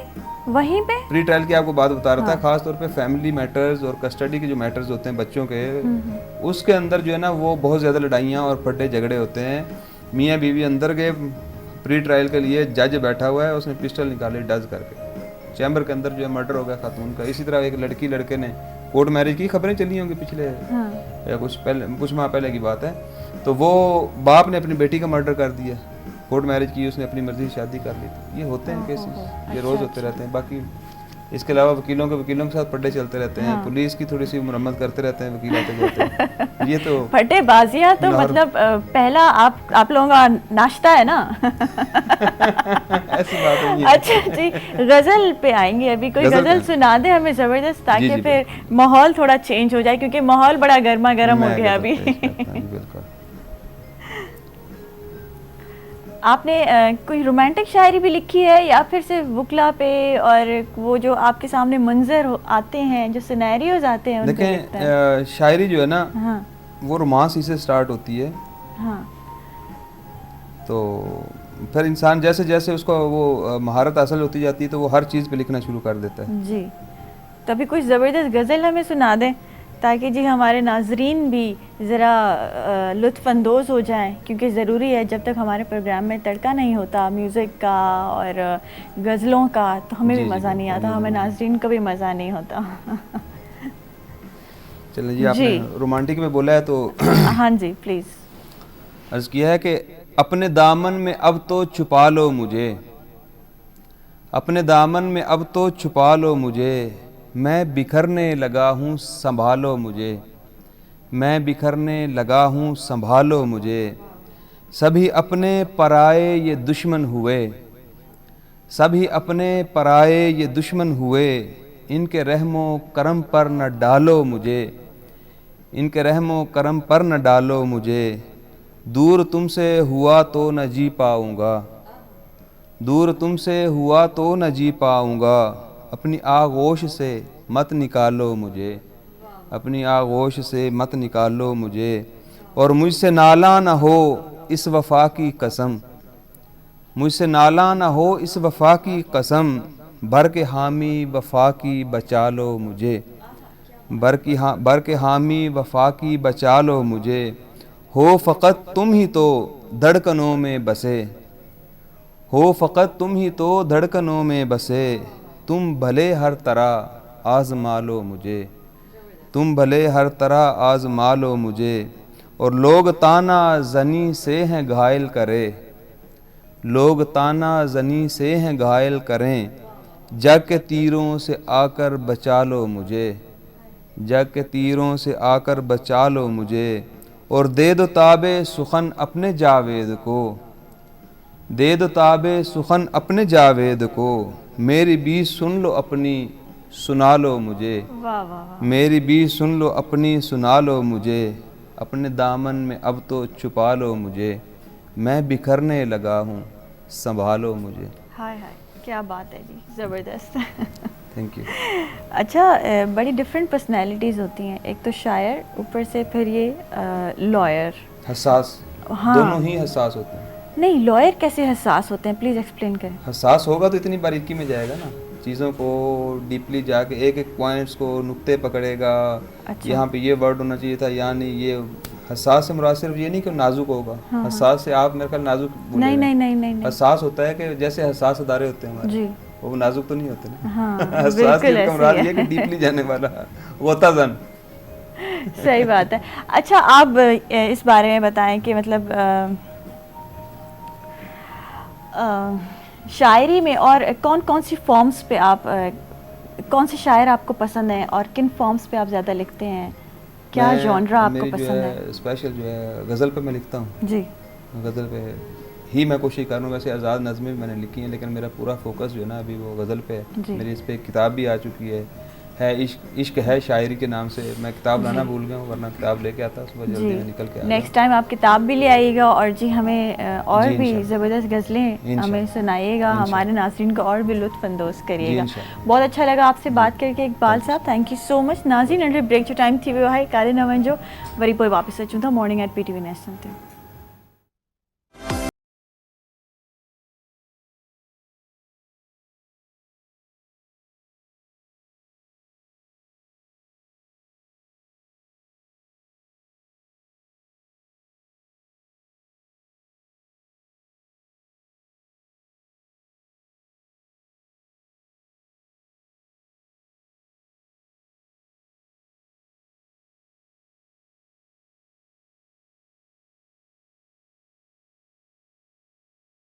वहीं पे? प्री ट्रायल की आपको बात बता रहा था, खास तौर पे फैमिली मैटर्स और कस्टडी के जो मैटर्स होते हैं बच्चों के, उसके अंदर जो है ना वो बहुत ज़्यादा लड़ाइयाँ और फड्डे झगड़े होते हैं। मियाँ बीवी अंदर गए प्री ट्रायल के लिए, जज बैठा हुआ है, उसने पिस्टल निकाली डज करके, चैम्बर के अंदर जो है मर्डर हो गया खातून का। इसी तरह एक लड़की लड़के ने कोर्ट मैरिज की, खबरें चली होंगी पिछले या कुछ माह पहले की बात है, तो वो बाप ने अपनी बेटी का मर्डर कर दिया, कोर्ट मैरिज की, उसने अपनी मर्जी से शादी कर ली। तो ये होते हैं केसेस, ये रोज़ होते रहते हैं। बाकी इसके अलावा वकीलों के साथ पड्डे चलते रहते हैं, पुलिस की थोड़ी सी मुरम्मत करते रहते हैं वकील आते जाते। ये तो फटेबाजियाँ तो मतलब पहला आप लोगों का नाश्ता है ना। ऐसी बात नहीं है। अच्छा जी, गजल पे आएंगे अभी, कोई गज़ल गजल पे। सुना दे हमें जबरदस्त, ताकि जी, फिर माहौल थोड़ा चेंज हो जाए, क्योंकि माहौल बड़ा गर्मा गर्म हो मैं गया गज़ल अभी। पेश करता हूँ, बिल्कुल। आपने कोई रोमांटिक शायरी भी लिखी है या फिर सिर्फ बुकला पे, और वो जो आपके सामने मंजर आते हैं, जो सिनेरियोज आते हैं, उन पे लिखता है? देखें, शायरी जो है ना हाँ वो रोमांस ही से स्टार्ट होती है, हाँ। तो फिर इंसान जैसे जैसे उसको वो महारत हासिल होती जाती है तो वो हर चीज़ पे लिखना शुरू कर देता है। जी, तभी कुछ ज़बरदस्त गज़ल हमें सुना दें, ताकि जी हमारे नाजरीन भी ज़रा लुत्फ़अंदोज़ हो जाएं, क्योंकि ज़रूरी है, जब तक हमारे प्रोग्राम में तड़का नहीं होता म्यूज़िक का और गज़लों का, तो हमें जी, भी जी, मज़ा नहीं आता, हमें नाजरीन को भी मज़ा नहीं होता। चलिए जी, आपने रोमांटिक में बोला है तो हाँ जी, प्लीज़। अर्ज़ किया है कि अपने दामन में अब तो छुपा लो मुझे, अपने दामन में अब तो छुपा लो मुझे, मैं बिखरने लगा हूँ संभालो मुझे, मैं बिखरने लगा हूँ संभालो मुझे। सभी अपने पराए ये दुश्मन हुए, सभी अपने पराए ये दुश्मन हुए, इनके रहमो करम पर न डालो मुझे, इनके रहमो करम पर न डालो मुझे। दूर तुमसे हुआ तो न जी पाऊँगा, दूर तुमसे हुआ तो न जी पाऊँगा, अपनी आगोश से मत निकालो मुझे, अपनी आगोश से मत निकालो मुझे। और मुझसे नाला न हो इस वफ़ा की कसम, मुझसे नाला न हो इस वफ़ा की कसम, भर के हामी वफ़ा की बचा लो मुझे, भर के हामी वफ़ा की बचा लो मुझे। हो फ़कत तुम ही तो धड़कनों में बसे, हो फ़कत तुम ही तो धड़कनों में बसे, तुम भले हर तरह आज़मा लो मुझे, तुम भले हर तरह आज़मा लो मुझे। और लोग ताना ज़नी से हैं घायल करे, लोग ताना ज़नी से हैं घायल करें, जग के तीरों से आकर बचा लो मुझे, जग के तीरों से आकर बचा लो मुझे। और दे दो ताबे सुखन अपने जावेद को, दे दो ताबे सुखन अपने जावेद को, मेरी भी सुन लो अपनी सुना लो मुझे, वाह वाह वाह। मेरी भी सुन लो अपनी सुना लो मुझे। अपने दामन में अब तो छुपा लो मुझे, मैं बिखरने लगा हूँ संभालो मुझे। हाय हाय, क्या बात है जी, ज़बरदस्त। Thank you. अच्छा, बड़ी डिफरेंट पर्सनैलिटीज़ होती हैं, एक तो शायर, ऊपर से फिर ये लॉयर। हसास, हाँ। दोनों ही हसास होते हैं। नहीं, लॉयर कैसे हसास होते हैं, प्लीज़ एक्सप्लेन करें। हसास होगा तो इतनी बारीकी में जाएगा ना, चीज़ों को डीपली जाके एक एक पॉइंट्स को नुक्ते पकड़ेगा। अच्छा। यहाँ पे ये वर्ड होना चाहिए था, यहाँ नहीं। ये हसास से मुराद सिर्फ ये नहीं कि नाजुक होगा। हसास से आप मेरे ख्याल नाजुक बोल रहे नहीं हैं। नहीं नहीं नहीं हसास होता है कि जैसे हसास अदारे होते हैं हमारे, जी वो नाजुक तो नहीं होते ना। हाँ हसास बिल्कुल के ऐसे मुराद ही ये कि है। डीपली जाने वाला वतज़न। सही बात है। अच्छा आप इस बारे में बताएं कि मतलब शायरी में और कौन कौन सी फॉर्म्स पे आप कौन से शायर आपको पसंद हैं और किन फॉर्म्स पे आप ज़्यादा लिखते हैं, क्या जॉनरा आपको मेरी जो पसंद है? है स्पेशल जो है गज़ल पे मैं लिखता हूँ। जी गज़ल पे ही मैं कोशिश कर रहा हूँ। वैसे आज़ाद नज़में भी मैंने लिखी हैं, लेकिन मेरा पूरा फोकस जो है ना अभी वो गज़ल पे जी। है। मेरी इस पे एक किताब भी आ चुकी है इश्क है शायरी के नाम से। मैं किताब लाना भूल गया हूँ, वरना किताब लेके आता सुबह जल्दी में निकल के आ नेक्स्ट टाइम आप किताब भी ले आइएगा और जी हमें और जी, भी इंशाल्लाह। ज़बरदस्त गज़लें हमें सुनाइएगा, हमारे नाज़रीन को और भी लुत्फ़ अंदोज़ करिएगा। इंशाल्लाह। बहुत अच्छा लगा आपसे बात करके इकबाल साहब, थैंक यू सो मच। नाज़रीन अंडर ब्रेक जो टाइम थी वो है काले नवन जो वरी पोइ वापस अचूं था मॉर्निंग एट PTV नेशनल ते।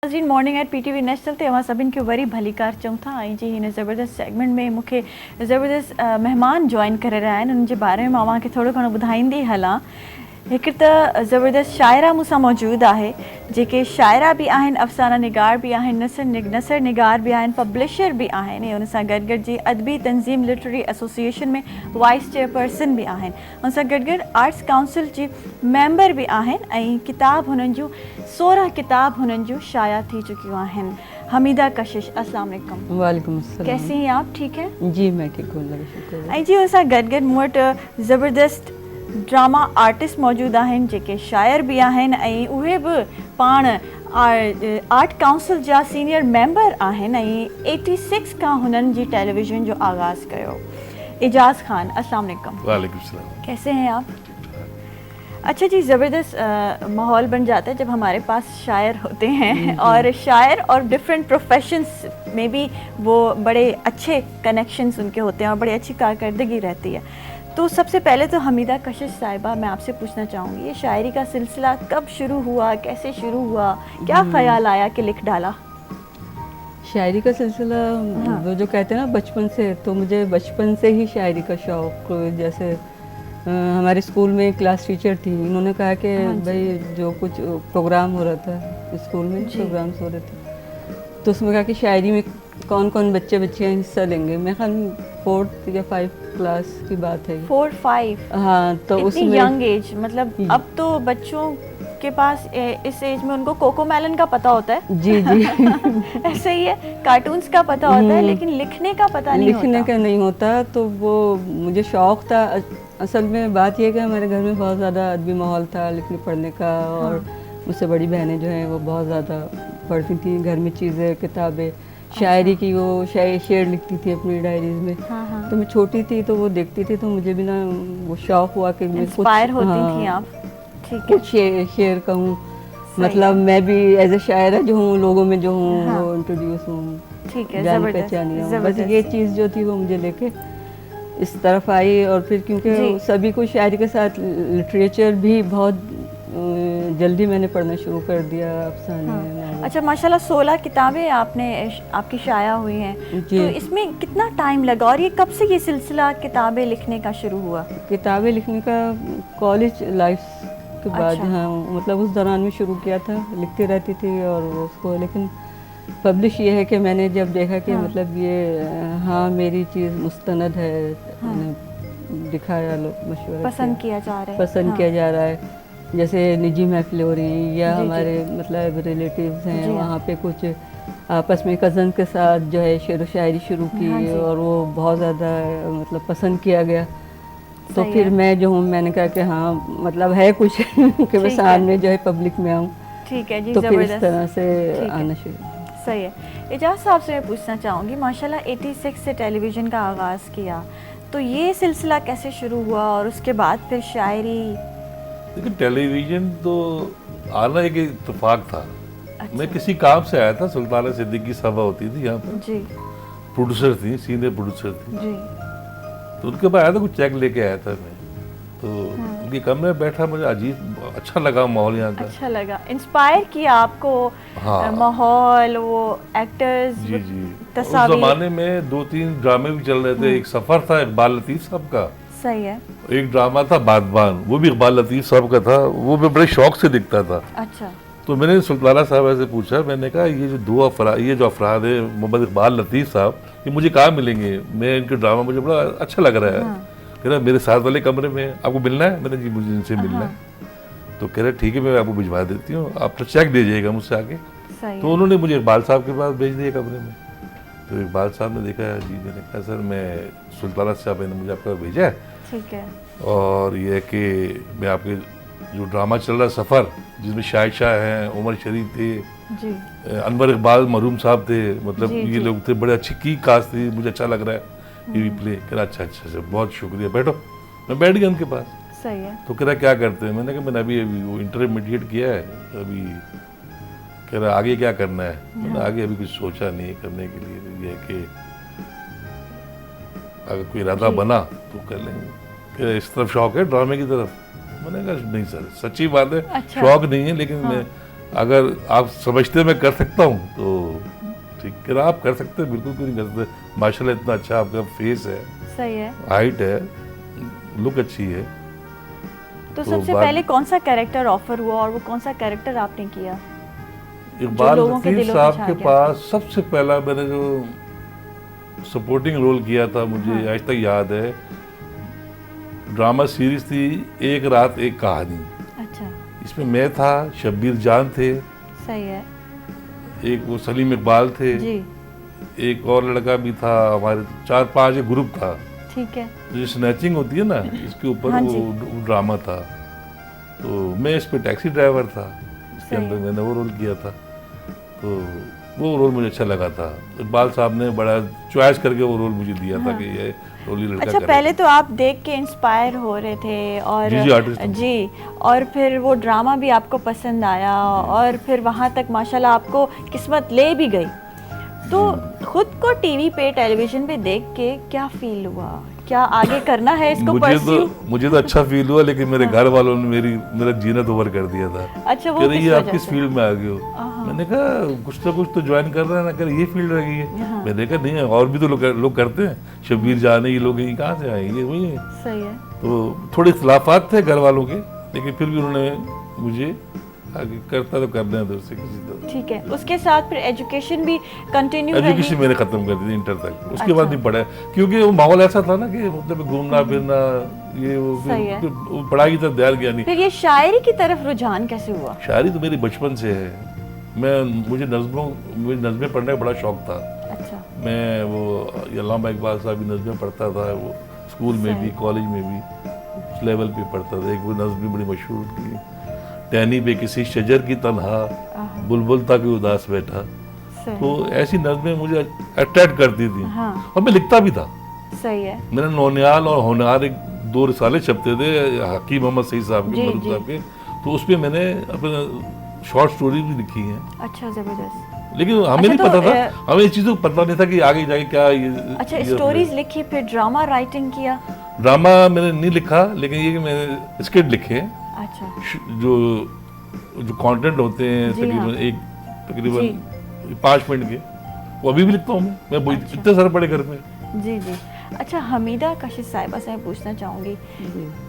नाज़रीन मॉर्निंग एट PTV नेशनल ते अवां सभिनि खे वरी भली कार चऊं था। ऐं जी हिन ज़बरदस्त सेगमेंट में मूंखे ज़बरदस्त महिमान जॉइन करे रहिया आहिनि, उन्हनि जे बारे में मां तव्हांखे थोरो घणो ॿुधाईंदी हलां। हिकु त ज़बरदस्त शाइरा मूंसां मौजूदु आहे, जेके शाइरा बि आहिनि, अफ़साना निगार बि आहिनि, नसर निगार बि आहिनि, पब्लिशर बि आहिनि, ऐं उन सां गॾु गॾु जी अदबी तंज़ीम लिटरेरी एसोसिएशन में वाइस चेयरपर्सन बि आहिनि। उन सां गॾु गॾु आर्ट्स काउंसिल जी मेंबर बि आहिनि ऐं किताब हुननि जूं 16 किताब हुननि जूं शाया थी चुकियूं आहिनि। हमीदा कशिश, अस्सलाम वालेकुम। वालेकुम अस्सलाम। कैसी हैं आप, ठीक हैं? जी मैं ठीक हूँ, अल्लाह का शुक्र है। ऐं जी उन सां गॾु गॾु मूं वटि ज़बरदस्त ड्रामा आर्टिस्ट मौजूदु आहिनि, जेके शाइर बि आहिनि ऐं उहे बि पाण आर्ट काउंसिल जा सीनियर मेंबर आहिनि ऐं 86 खां हुननि जी टेलीविज़न जो आगाज़ कयो। एजाज़ खान, अस्सलाम वालेकुम। वालेकुम सलाम। कैसे हैं आप? अच्छा जी, ज़बरदस्त माहौल बन जाता है जब हमारे पास शायर होते हैं और शायर और डिफरेंट प्रोफेशंस में भी वो बड़े अच्छे कनेक्शंस उनके होते हैं और बड़ी अच्छी कारकर्दगी रहती है। तो सबसे पहले तो हमीदा कशिश साहिबा, मैं आपसे पूछना चाहूँगी, ये शायरी का सिलसिला कब शुरू हुआ, कैसे शुरू हुआ, क्या ख्याल आया कि लिख डाला? शायरी का सिलसिला वो जो कहते हैं ना बचपन से, तो मुझे बचपन से ही शायरी का शौक़। जैसे हमारे स्कूल में क्लास टीचर थी, उन्होंने कहा कि भाई जो कुछ प्रोग्राम हो रहा था स्कूल में, प्रोग्राम्स हो रहे थे, तो उसमें कहा कि शायरी में कौन कौन बच्चियाँ हिस्सा लेंगे। मैं ख्याल 4th या 5th क्लास की बात है। 4-5? हाँ, तो इतनी उसमें यंग एज, मतलब अब तो बच्चों के पास इस एज में उनको कोको मेलन का पता होता है। जी जी ऐसे ही है, कार्टून्स का पता होता है लेकिन लिखने का पता नहीं होता। लिखने का नहीं होता, तो वो मुझे शौक़ था। असल में बात यह है कि हमारे घर में बहुत ज़्यादा अदबी माहौल था लिखने पढ़ने का, और मुझसे बड़ी बहनें जो हैं वो बहुत ज़्यादा पढ़ती थी, घर में चीज़ें, किताबें, शायरी की वो शेर लिखती थी अपनी डायरीज में। तो मैं छोटी थी तो वो देखती थी, तो मुझे भी ना वो शौक़ हुआ कि मैं इंस्पायर होती थी आप? ठीक है, कुछ शेर कहूँ, मतलब मैं भी एज ए शायरा जो हूँ, लोगों में जो हूँ वो इंट्रोड्यूस हूँ, ठीक है, जान पहचानी हूँ। बस ये चीज़ जो थी वो मुझे लेके इस तरफ आई। और फिर क्योंकि सभी को शायरी के साथ लिटरेचर भी बहुत जल्दी मैंने पढ़ना शुरू कर दिया, अफसाने। अच्छा, माशाल्लाह 16 किताबें आपकी शाया हुई हैं, तो इसमें कितना टाइम लगा और ये कब से ये सिलसिला किताबें लिखने का शुरू हुआ? किताबें लिखने का कॉलेज लाइफ के बाद। अच्छा। हाँ, मतलब उस दौरान में शुरू किया था, लिखती रहती थी और उसको, लेकिन पब्लिश ये है कि मैंने जब देखा कि मतलब ये हाँ मेरी चीज़ मुस्तनद है, दिखाया, लोग मशवरा पसंद किया जा रहा है, पसंद किया जा रहा है। जैसे निजी महफिलें हो रही हैं या हमारे मतलब रिलेटिव्स हैं, वहाँ पे कुछ आपस में कज़न के साथ जो है शेर व शायरी शुरू की और वो बहुत ज़्यादा मतलब पसंद किया गया। तो फिर मैं जो हूँ, मैंने कहा कि हाँ मतलब है कुछ कि मैं सामने जो है पब्लिक में आऊँ। ठीक है जी, तो फिर इस तरह से आना शुरू। सही है। एजाज साहब से मैं पूछना चाहूँगी, माशाल्लाह 86 से टेलीविज़न का आगाज़ किया, तो ये सिलसिला कैसे शुरू हुआ और उसके बाद फिर शायरी? लेकिन टेलीविज़न तो आना एक इत्तेफाक था। अच्छा। मैं किसी काम से आया था, सुल्ताना सिद्दीकी सभा होती थी यहाँ पर, जी प्रोड्यूसर थी, सीनियर प्रोड्यूसर थी, जी। तो उनके पास आया था, कुछ चेक लेके आया था मैं, तो उनके कमरे में बैठा, मुझे अजीब अच्छा लगा माहौल यहाँ का। अच्छा लगा, इंस्पायर किया आपको? हाँ। माहौल, वो एक्टर्स, जी जी। उस तस्वीर। ज़माने में 2-3 ड्रामे भी चल रहे थे। एक सफ़र था इकबाल लतीफ़ साहब का, सही है। एक ड्रामा था बागबान, वो भी इकबाल लतीफ़ साहब का था, वो मैं बड़े शौक से दिखता था। अच्छा। तो मैंने सुल्ताना साहब से पूछा, मैंने कहा ये जो अफराद है, मोहम्मद इकबाल लतीफ़ साहब, ये मुझे कहाँ मिलेंगे? मैं इनके ड्रामा मुझे बड़ा अच्छा लग रहा है। हाँ। कह रहा मेरे साथ वाले कमरे में, आपको मिलना है? मैंने जी मुझे इनसे मिलना है। तो कह रहे ठीक है, मैं आपको भिजवा देती हूँ, आप तो चेक दीजिएगा मुझसे आके। सही तो है। उन्होंने मुझे इकबाल साहब के पास भेज दिया कमरे में। तो इकबाल साहब ने देखा, जी, मैंने कहा सर मैं सुल्ताना साहब ने मुझे आपका भेजा है, ठीक है। और ये है कि मैं आपके जो ड्रामा चल रहा है सफ़र, जिसमें शाहिद शाह हैं, उमर शरीफ थे, जी अनवर इकबाल मरूम साहब थे, मतलब जी, ये जी। लोग थे, बड़े अच्छी की कास्ट थी, मुझे अच्छा लग रहा है ये भी प्ले। कह रहा अच्छा अच्छा, बहुत शुक्रिया, बैठो। मैं बैठ गया उनके पास। सही है। तो कह रहा क्या करते हैं? मैंने कहा मैंने अभी वो इंटरमीडिएट किया है अभी। कह रहा आगे क्या करना है? मैंने आगे अभी कुछ सोचा नहीं है करने के लिए, ये है कि अगर कोई इरादा बना तो कर लेंगे। कह रहा इस तरफ शौक है ड्रामे की तरफ? मैंने कहा नहीं सर, सच्ची बात है, अच्छा। शौक नहीं है, लेकिन मैं अगर आप समझते मैं कर सकता हूँ तो ठीक। कह रहा आप कर सकते हैं, बिल्कुल क्यों नहीं कर सकते, माशाल्लाह इतना अच्छा आपका फेस है, सही है। हाइट है, लुक अच्छी है। तो तो सबसे बाद- पहले कौन सा कैरेक्टर ऑफर हुआ और वो कौन सा कैरेक्टर आपने किया? इकबाल लोगों के लतीफ़ दिलों पे साहब छा के गया। पास सबसे पहला मैंने जो सपोर्टिंग रोल किया था, मुझे आज तक याद है, ड्रामा सीरीज थी एक रात एक कहानी। अच्छा। इसमें मैं था, शब्बीर जान थे, सही है। एक वो सलीम इकबाल थे, जी एक और लड़का भी था, हमारे 4-5 एक ग्रुप था। ठीक है। जो स्नैचिंग होती है ना, इसके ऊपर हाँ जी। वो ड्रामा था। तो मैं इस पे टैक्सी ड्राइवर था, इसके सही अंदर है। मैंने वो रोल किया था। तो वो रोल मुझे अच्छा लगा था। इकबाल साहब ने बड़ा चॉइस करके वो रोल मुझे दिया था कि ये रोल ही लड़का अच्छा, करेगा। पहले तो आप देख के इंस्पायर हो रहे थे और जी, आर्टिस्ट हूँ। जी, और फिर वो ड्रामा भी आपको पसंद आया और फिर वहाँ तक माशाल्लाह आपको किस्मत ले भी गई। तो खुद को टीवी पे, टेलीविजन पे देख के क्या फील हुआ? क्या आगे करना है इसको परस्यू? मुझे तो अच्छा फील हुआ, लेकिन मेरे घर वालों ने मेरा जीना ओवर कर दिया था। अच्छा, वो कह रही किस है आप वजह किस से? फील्ड में आ गए हो? मैंने कहा कुछ ना कुछ तो ज्वाइन कर रहा है ना, कर ये फील्ड रह गई है। मैंने कहा नहीं है, और भी तो लोग करते हैं, शब्बीर जान ये लोग ये कहाँ से आए, ये वही है। सही है। तो थोड़े इख्तलाफात थे घर वालों के, लेकिन फिर भी उन्होंने मुझे आगे करता तो करना है उससे किसी तरह। ठीक है। उसके साथ फिर एजुकेशन भी कंटिन्यू रही? एजुकेशन मैंने खत्म कर दी थी इंटर तक, उसके अच्छा। बाद नहीं पढ़ा, क्योंकि वो माहौल ऐसा था ना कि मतलब घूमना फिरना ये वो, सही है। फिर वो पढ़ाई की तरफ ध्यान गया नहीं। फिर ये शायरी की तरफ रुझान कैसे हुआ? शायरी तो मेरी बचपन से है। मुझे नज़में पढ़ने का बड़ा शौक था। अच्छा। मैं वो अल्लामा इकबाल साहब की नज़में पढ़ता था, वो स्कूल में भी कॉलेज में भी उस लेवल पे पढ़ता था। एक वो नज़म भी बड़ी मशहूर थी, टहनी पे किसी शजर की तन्हा, बुलबुल था कि उदास बैठा। सही। तो ऐसी नज़में मुझे अट्रैक्ट करती थी। हाँ। और मैं लिखता भी था। सही है। मैंने नौनियाल और होनहार एक 2 रिसाले छपते थे हकीम मोहम्मद सईद साहब के, जी, मरूफ जी। साहब के। तो उस पर मैंने अपने शॉर्ट स्टोरी भी लिखी हैं। अच्छा, जबरदस्त। लेकिन हमें अच्छा, नहीं तो, पता था, हमें इस चीज़ों को पता नहीं था कि आगे जाके क्या अच्छा, स्टोरीज लिखी, फिर ड्रामा राइटिंग किया? ड्रामा मैंने नहीं लिखा, लेकिन ये कि मैंने स्क्रिप्ट लिखे, अच्छा। जो कंटेंट होते हैं जी हाँ। तकरीबन 5 मिनट के, वो अभी भी लिखता हूँ मैं वो अच्छा। इतने सारे बड़े घर में। जी जी। अच्छा, हमीदा काशिश साहिबा से मैं पूछना चाहूँगी,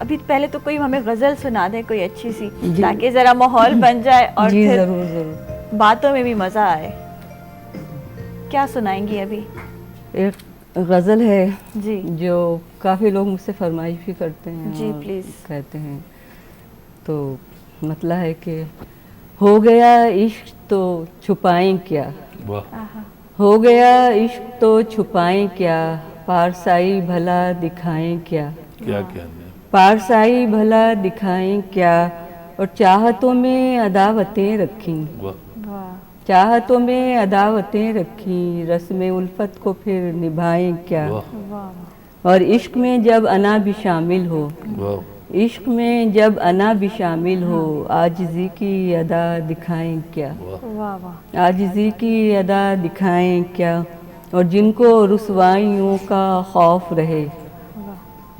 अभी पहले तो कोई हमें गज़ल सुना दे कोई अच्छी सी, ताकि ज़रा माहौल बन जाए और जी फिर ज़रूर ज़रूर। बातों में भी मज़ा आए। क्या सुनाएंगी अभी? एक गज़ल है जी जो काफ़ी लोग मुझसे फरमाइश भी करते हैं जी, और प्लीज़। कहते हैं। तो मतलब है कि हो गया इश्क तो छुपाएं क्या, वाह, हो गया इश्क तो छुपाएं क्या, पारसाई भला दिखाएं क्या, क्या क्या नहीं। पारसाई भला दिखाएं क्या, और चाहतों में अदावतें रखी, वाह, वाह। चाहतों में अदावतें रखी, रस्म उल्फत को फिर निभाएं क्या। वाह और इश्क में जब अना भी शामिल हो, वाह इश्क में जब अना भी शामिल हो, आजिज़ी की अदा दिखाएं क्या। वाह वाह। आजिज़ी की अदा दिखाएं क्या। और जिनको रुसवाइयों का खौफ रहे,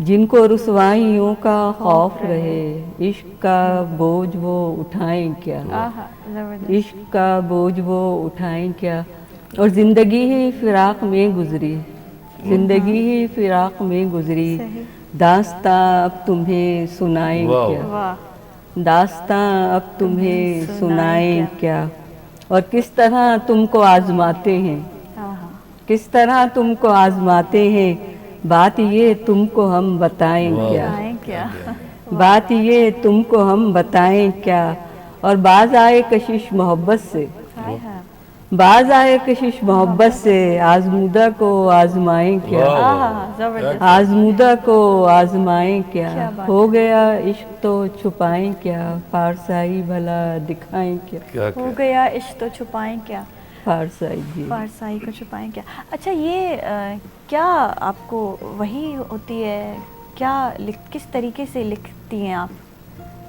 जिनको रुसवाइयों का खौफ रहे, इश्क का बोझ वो उठाएं क्या। आहा, जबरदस्त। इश्क का बोझ वो उठाएं क्या। और ज़िंदगी ही फिराक में गुजरी, ज़िंदगी ही फिराक में गुजरी, सही। दास्तां अब तुम्हें सुनाएं वाह। क्या। वाह। दास्तां अब तुम्हें सुनाएं क्या। और किस तरह तुमको आजमाते हैं, आहा, किस तरह तुमको आजमाते हैं, बात ये तुमको हम बताएं वाह। क्या। आए क्या। बात ये तुमको हम बताएं क्या। और बाज आए कशिश मोहब्बत से, हाय हाय। बाज आए कशिश मोहब्बत से, आजमूदा को आजमाएं क्या। वाह। आहा, जबरदस्त। आजमूदा को आजमाएं क्या क्या। बात हो गया इश्क तो छुपाएं क्या, पारसाई भला दिखाएं क्या। क्या हो क्या गया इश्क तो छुपाएं क्या, पारसाई जी। फारसाई को छुपाएं क्या। अच्छा ये क्या आपको वही होती है, क्या किस तरीके से लिखती हैं आप?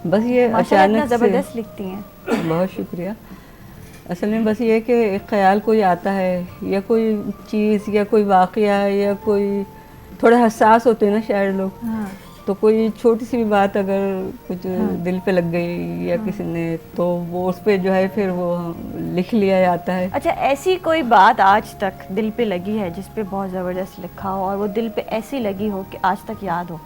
बस ये माशाल्लाह इतना अचानक से, ज़बरदस्त लिखती हैं। बहुत शुक्रिया। असल में बस ये कि एक ख्याल कोई आता है, या कोई चीज़ या कोई वाक़या, या कोई थोड़ा हसास होते हैं ना शायर लोग, हाँ। तो कोई छोटी सी भी बात अगर कुछ दिल पे लग गई या किसी ने, तो वो उस पे जो है फिर वो लिख लिया जाता है। अच्छा ऐसी कोई बात आज तक दिल पे लगी है जिस पे बहुत ज़बरदस्त लिखा हो और वो दिल पे ऐसी लगी हो कि आज तक याद हो?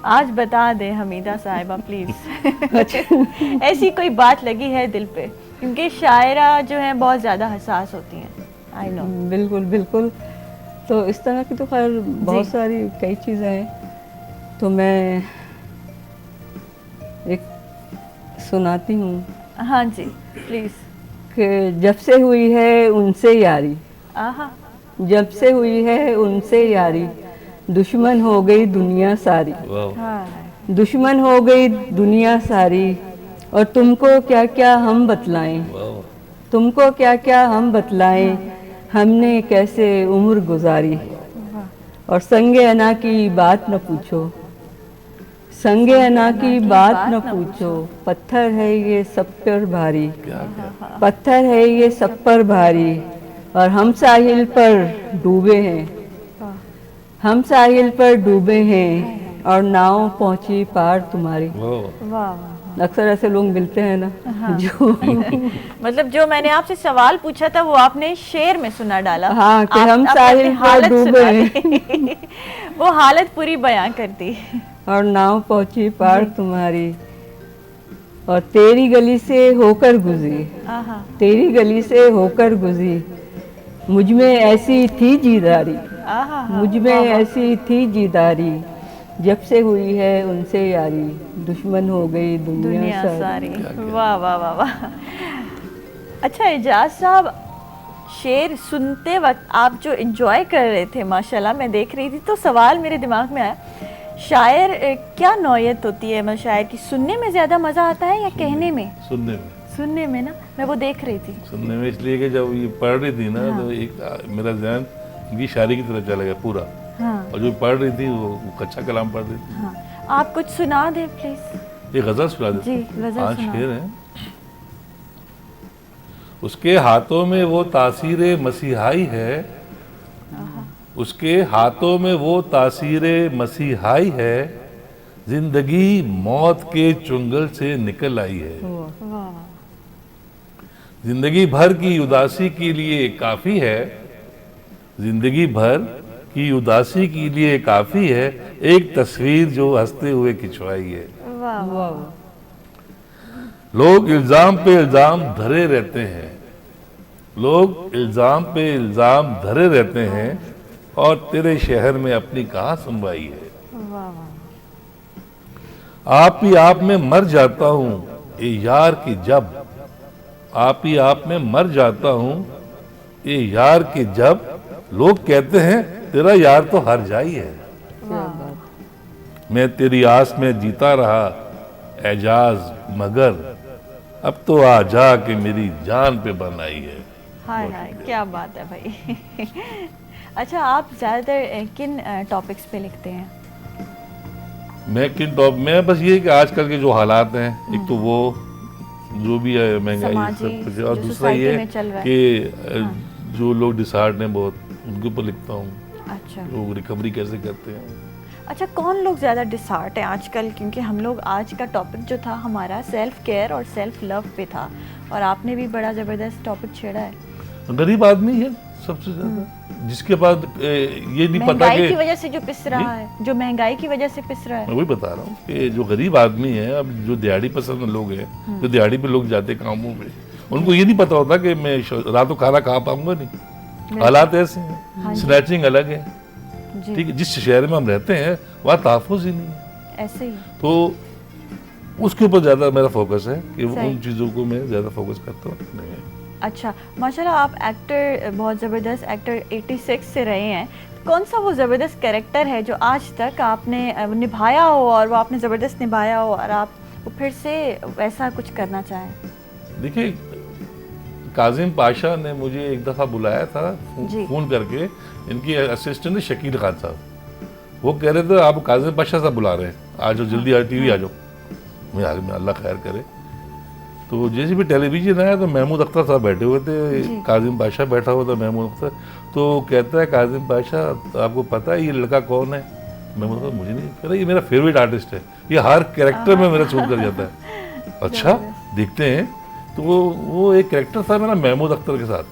आज बता दें हमीदा साहिबा प्लीज़। ऐसी कोई बात लगी है दिल पे, क्योंकि शायरा जो है बहुत ज़्यादा हसास होती हैं। I know. बिल्कुल बिल्कुल। तो इस तरह की तो खैर बहुत सारी कई चीज़ें हैं, तो मैं एक सुनाती हूँ हाँ जी प्लीज़। कि जब से हुई है उनसे यारी, आहा। जब से हुई है उनसे यारी, दुश्मन हो गई दुनिया सारी, वाह हाँ। दुश्मन हो गई दुनिया सारी। और तुमको क्या क्या हम बतलाएं, वाह तुमको क्या क्या हम बतलाएं, हमने कैसे उम्र गुजारी। और संगे अना की बात न पूछो, संगे अना की बात न पूछो, पत्थर है ये सब पर भारी, क्या क्या पत्थर है ये सब पर भारी। और हम साहिल पर डूबे हैं, हम साहिल पर डूबे हैं, और नाव पहुंची पार तुम्हारी। वाह वाह। अक्सर ऐसे लोग मिलते हैं ना, जो मतलब जो मैंने आपसे सवाल पूछा था वो आपने शेर में सुना डाला। हाँ, कि हम आपने साहिल अपनी पर हालत डूबे सुना दी। वो हालत पूरी बयां कर दी। और नाव पहुंची पार तुम्हारी। और तेरी गली से होकर गुजरी, आहा। तेरी गली से होकर गुजरी, मुझ में ऐसी थी जीदारी, आहा। मुझ में ऐसी थी जीदारी, जब से हुई है उनसे यारी, दुश्मन हो गई दुनिया दुनिया सारी। सारी। वाह वाह वाह वाह। अच्छा एजाज साहब, शेर सुनते वक्त आप जो एंजॉय कर रहे थे माशाल्लाह, मैं देख रही थी तो सवाल मेरे दिमाग में आया, शायर क्या नौयत होती है? मतलब शायर की सुनने में ज़्यादा मज़ा आता है या कहने में? सुनने में, सुनने में ना, मैं वो देख रही थी। सुनने में इसलिए कि जब ये पढ़ रही थी ना तो एक मेरा ध्यान इनकी शायरी की तरफ चला गया पूरा, हाँ और जो पढ़ रही थी वो कच्चा कलाम पढ़ रही थी। हाँ। आप कुछ सुना दें प्लीज़। ये गजल सुना देते जी, गज़ल हाँ सुनाओ। शेर है। उसके हाथों में वो तासीर मसीहाई है, उसके हाथों में वो तासीर मसीहाई है, जिंदगी मौत के चुंगल से निकल आई है, वाह। जिंदगी भर की उदासी के लिए काफी है, जिंदगी भर की उदासी के लिए काफी है, एक तस्वीर जो हंसते हुए खिंचवाई है। वाह वाह। लोग इल्जाम पे इल्जाम धरे रहते हैं, लोग इल्जाम पे इल्जाम धरे रहते हैं, और तेरे शहर में अपनी कहाँ सुनवाई है। वाह वाह। आप ही आप में मर जाता हूँ ये यार की जब, आप ही आप में मर जाता हूँ ये यार की जब, लोग कहते हैं तेरा यार तो हर जाई है। मैं तेरी आस में जीता रहा एजाज, मगर अब तो आ जा के मेरी जान पे बन आई है। हाय हाय, क्या बात है भाई। अच्छा, आप ज़्यादातर किन टॉपिक्स पे लिखते हैं? मैं बस ये कि आजकल के जो हालात हैं, एक तो वो जो भी है महंगाई समाजी सब कुछ, और जो दूसरा सोसाइटी ये में चल रहा है। कि जो लोग डिसहार्ड हैं बहुत, उनके ऊपर लिखता हूँ, अच्छा लोग रिकवरी कैसे करते हैं। अच्छा, कौन लोग ज़्यादा डिसहार्ट हैं आजकल? क्योंकि हम लोग आज का टॉपिक जो था हमारा सेल्फ केयर और सेल्फ लव पे था, और आपने भी बड़ा ज़बरदस्त टॉपिक छेड़ा है। गरीब आदमी है सबसे ज्यादा, जिसके पास ये नहीं पता महंगाई कि की वजह से जो पिस रहा है, जो महंगाई की वजह से पिस रहा मैं है। वही बता रहा हूँ कि जो गरीब आदमी है, अब जो दिहाड़ी पसंद लोग हैं, जो दिहाड़ी पे लोग जाते कामों पे, उनको ये नहीं पता होता कि मैं रात को खाना खा पाऊंगा नहीं। हालात ऐसे हैं, स्नैचिंग अलग है, जी ठीक है। जिस शहर में हम रहते हैं वहाँ तहफ़्फ़ुज़ ही नहीं है, ऐसे ही। तो उसके ऊपर ज़्यादा मेरा फोकस है कि सही। उन चीज़ों को मैं ज़्यादा फोकस करता हूँ। नहीं, अच्छा, माशाल्लाह आप एक्टर, बहुत ज़बरदस्त एक्टर 86 से रहे हैं। कौन सा वो ज़बरदस्त कैरेक्टर है जो आज तक आपने निभाया हो और वो आपने ज़बरदस्त निभाया हो और आप वो फिर से वैसा कुछ करना चाहें? देखिए, काजिम पाशा ने मुझे एक दफ़ा बुलाया था जी। फ़ोन करके, इनके असिस्टेंट शकील खान साहब, वो कह रहे थे आप काजिम पाशा साहब बुला रहे हैं, आ जाओ जल्दी, आ टीवी आ जाओ। मैं आगे, में अल्लाह खैर करे। तो जैसे भी टेलीविजन आया तो महमूद अख्तर साहब बैठे हुए थे, काजिम पाशा बैठा हुआ था, महमूद अख्तर। तो कहता है काजिम पाशा, आपको पता है ये लड़का कौन है? महमूद अख्तर, मुझे नहीं। कह रहा ये मेरा फेवरेट आर्टिस्ट है, ये हर कैरेक्टर में मेरा शूट कर जाता है। अच्छा, देखते हैं। तो वो एक कैरेक्टर था मेरा महमूद अख्तर के साथ।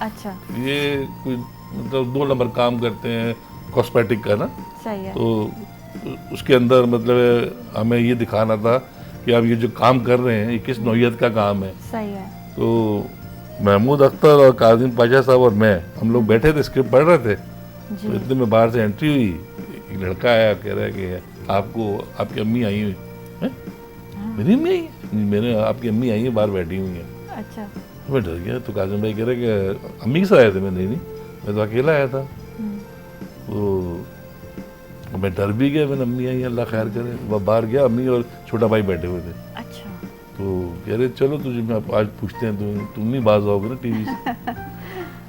अच्छा, ये कोई मतलब 2 नंबर काम करते हैं कॉस्मेटिक का ना, सही है। तो उसके अंदर मतलब हमें ये दिखाना था कि आप ये जो काम कर रहे हैं ये किस नौइयत का काम है। सही है। तो महमूद अख्तर और काजिम पाशा साहब और मैं, हम लोग बैठे थे, स्क्रिप्ट पढ़ रहे थे। तो इतने में बाहर से एंट्री हुई, एक लड़का आया, कह रहा है कि आपको आपकी अम्मी आई हुई है। मेरी अम्मी आई है? मेरे आपकी अम्मी आई है, बाहर बैठी हुई है। अच्छा, तो मैं डर गया। तो काजिम भाई कह रहे कि अम्मी के साथ आए थे? मैं नहीं, मैं तो अकेला आया था। तो मैं डर भी गया, मैंने अम्मी आई, अल्लाह खैर करे। वह बाहर गया, अम्मी और छोटा भाई बैठे हुए थे। अच्छा, तो कह रहे चलो तुझे मैं आज पूछते हैं, तुम नहीं बाज आओगे ना टीवी से।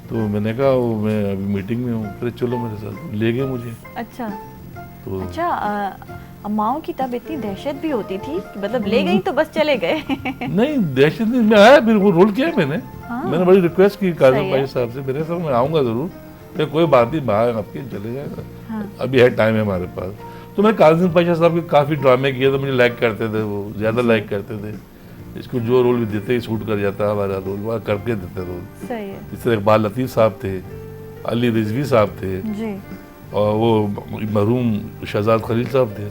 तो मैंने कहा वो मैं अभी मीटिंग में हूँ। कह रहे चलो मेरे साथ, ले गए मुझे। अच्छा। तो अच्छा, अम्माओं की तब इतनी दहशत भी होती थी, मतलब ले गई तो बस चले गए? नहीं, दहशत नहीं, मैं आया, फिर वो रोल किया मैंने। मैंने बड़ी रिक्वेस्ट की काजिम भाई साहब से, मेरे साथ मैं आऊँगा ज़रूर। फिर कोई बात नहीं, बाहर आपके चले जाएगा, अभी है टाइम है हमारे पास। तो मैं काजिम पाशा साहब के काफ़ी ड्रामे किए, तो मुझे लाइक करते थे, वो ज़्यादा लाइक करते थे। इसको जो रोल भी देते ही शूट कर जाता है हमारा रोल, वह करके देते रोल। सही है इस तरह इकबाल लतीफ़ साहब थे, अली रिजवी साहब थे, जी। और वो मरहूम शहजाद खलील साहब थे,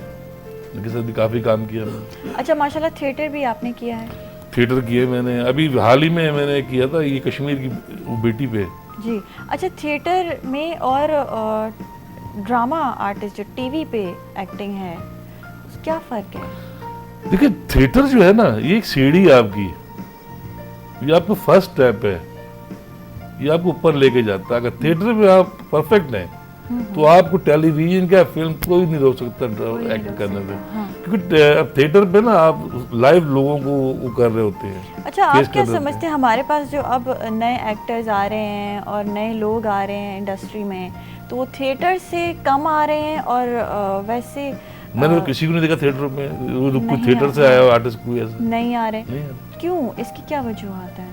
उनके साथ भी काफ़ी काम किया मैंने। अच्छा, माशाल्लाह थिएटर भी आपने किया है? थिएटर किए मैंने, अभी हाल ही में मैंने किया था ये कश्मीर की वो बेटी पे। जी। अच्छा, थिएटर में और ड्रामा आर्टिस्ट जो टीवी पे एक्टिंग है, क्या फ़र्क है? देखिए, थिएटर जो है ना, ये एक सीढ़ी है आपकी, ये आपका फर्स्ट स्टेप है, ये आपको ऊपर लेके जाता है। अगर थिएटर में आप परफेक्ट हैं तो आपको टेलीविजन का फिल्म कोई नहीं रोक सकता एक्ट करने में। क्योंकि अब थिएटर पे ना आप लाइव लोगों को वो कर रहे होते हैं। अच्छा, आप पेश क्या कर रहे होते समझते हैं, हमारे पास जो अब नए एक्टर्स आ रहे हैं और नए लोग आ रहे हैं इंडस्ट्री में, तो वो थिएटर से कम आ रहे हैं और वैसे मैंने तो किसी को नहीं देखा थिएटर में, वो कोई नहीं थिएटर से आया आर्टिस्ट कोई ऐसा नहीं आ रहे? नहीं है। क्यों? इसकी क्या वजूहत है?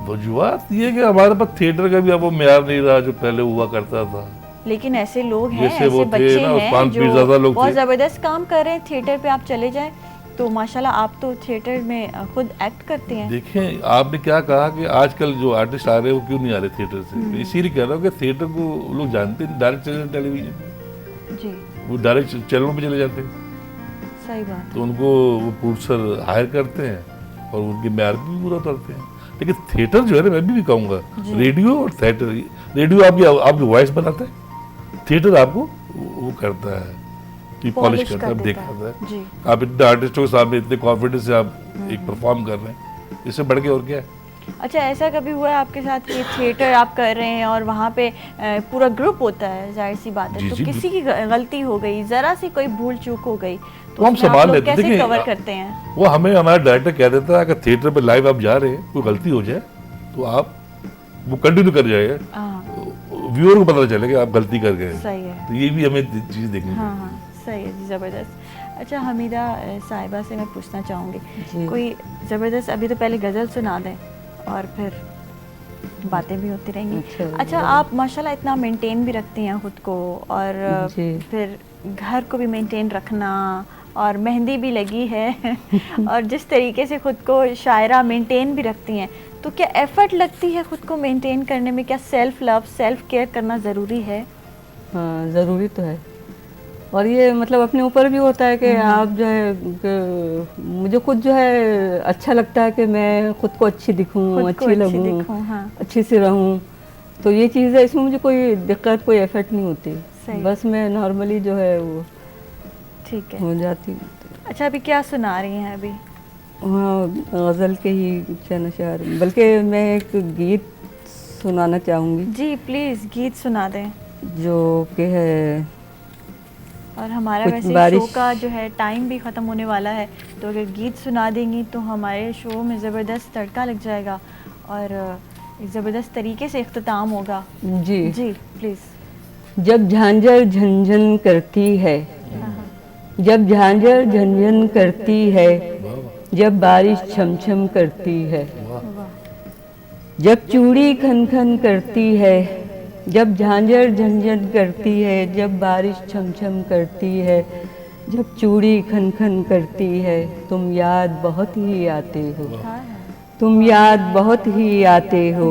वजूहत ये कि हमारे पास थिएटर का भी अब वो म्यार नहीं रहा जो पहले हुआ करता था। लेकिन ऐसे लोग हैं, जैसे ऐसे वो थे बच्चे ना, हैं 5 जो ज़्यादा लोग बहुत थे। ज़बरदस्त काम कर रहे हैं। थिएटर पे आप चले जाएं तो माशाल्लाह आप तो थिएटर में खुद एक्ट करते हैं। देखें, आपने क्या कहा कि आजकल जो आर्टिस्ट आ रहे हैं वो क्यों नहीं आ रहे थिएटर से, इसीलिए कह रहा हूँ कि थिएटर को लोग जानते हैं, डायरेक्ट चले जाते टेलीविजन, जी, वो डायरेक्ट चैनलों पे चले जाते हैं। सही बात तो उनको वो प्रोड्यूसर हायर करते हैं और उनके म्यार भी पूरा करते हैं। लेकिन थिएटर जो है ना, मैं भी कहूँगा, रेडियो और थिएटर, रेडियो आपकी वॉइस बनाता है, थिएटर आपको वो करता है कि पॉलिश करता है, दिखाता है। जी। आप इतने आर्टिस्टों के सामने इतने कॉन्फिडेंस से आप एक परफॉर्म कर रहे हैं, इससे बढ़ के और क्या है। अच्छा, ऐसा कभी हुआ है आपके साथ कि थिएटर आप कर रहे हैं और वहाँ पे पूरा ग्रुप होता है, जाहिर सी बात है, जी, तो जी, किसी की गलती हो गई, ज़रा सी कोई भूल चूक हो गई, तो वो हम उसमें आप संभाल लोग लेते हैं। कैसे देखिए, कवर करते हैं? वो हमें हमारा डायरेक्टर कह देता है अगर थिएटर पे लाइव आप जा रहे हैं कोई गलती हो जाए तो आप वो कंटिन्यू कर जाइए, हाँ, व्यूअर को पता चले कि आप गलती कर गए। सही है। तो ये भी हमें चीज़ देखनी हाँ है। हाँ, सही है जी, ज़बरदस्त। अच्छा, हमीदा साहिबा से मैं पूछना चाहूँगी, जी। कोई ज़बरदस्त, अभी तो पहले गज़ल सुना दें और फिर बातें भी होती रहेंगी। अच्छा, आप माशाल्लाह इतना मेंटेन भी रखती हैं खुद को, और जी। फिर घर को भी मेंटेन रखना, और मेहंदी भी लगी है और जिस तरीके से खुद को शायरा मेंटेन भी रखती हैं, तो क्या एफर्ट लगती है खुद को मेंटेन करने में? क्या सेल्फ लव, सेल्फ केयर करना ज़रूरी है? हाँ, ज़रूरी तो है। और ये मतलब अपने ऊपर भी होता है कि आप जो है मुझे खुद जो है अच्छा लगता है कि मैं खुद को अच्छी दिखूं, खुद को अच्छी अच्छी लगूं, दिखूं, हाँ। अच्छी से रहूं। तो ये चीज़ है, इसमें मुझे कोई दिक्कत, कोई एफर्ट नहीं होती। सही। बस मैं नॉर्मली जो है वो ठीक है। हो जाती हूँ। अच्छा, अभी क्या सुना रही हैं अभी? हाँ, गज़ल के ही चंद अशार, बल्कि मैं एक गीत सुनाना चाहूँगी जी प्लीज़, गीत सुना दें। जो कि है और हमारा कुछ वैसे बारिश- शो का जो है टाइम भी ख़त्म होने वाला है, तो अगर गीत सुना देंगी तो हमारे शो में ज़बरदस्त तड़का लग जाएगा और एक ज़बरदस्त तरीके से इख्तिताम होगा। जी। जी प्लीज़। जब झांझर झंझन करती है, जब झांझर झंझन करती है, जब बारिश छमछम करती है, जब चूड़ी खन खन करती है, जब झांझर झंझन करती है, जब बारिश छमछम करती है, जब चूड़ी खन खन करती है, तुम याद बहुत ही आते हो, तुम याद बहुत ही आते हो।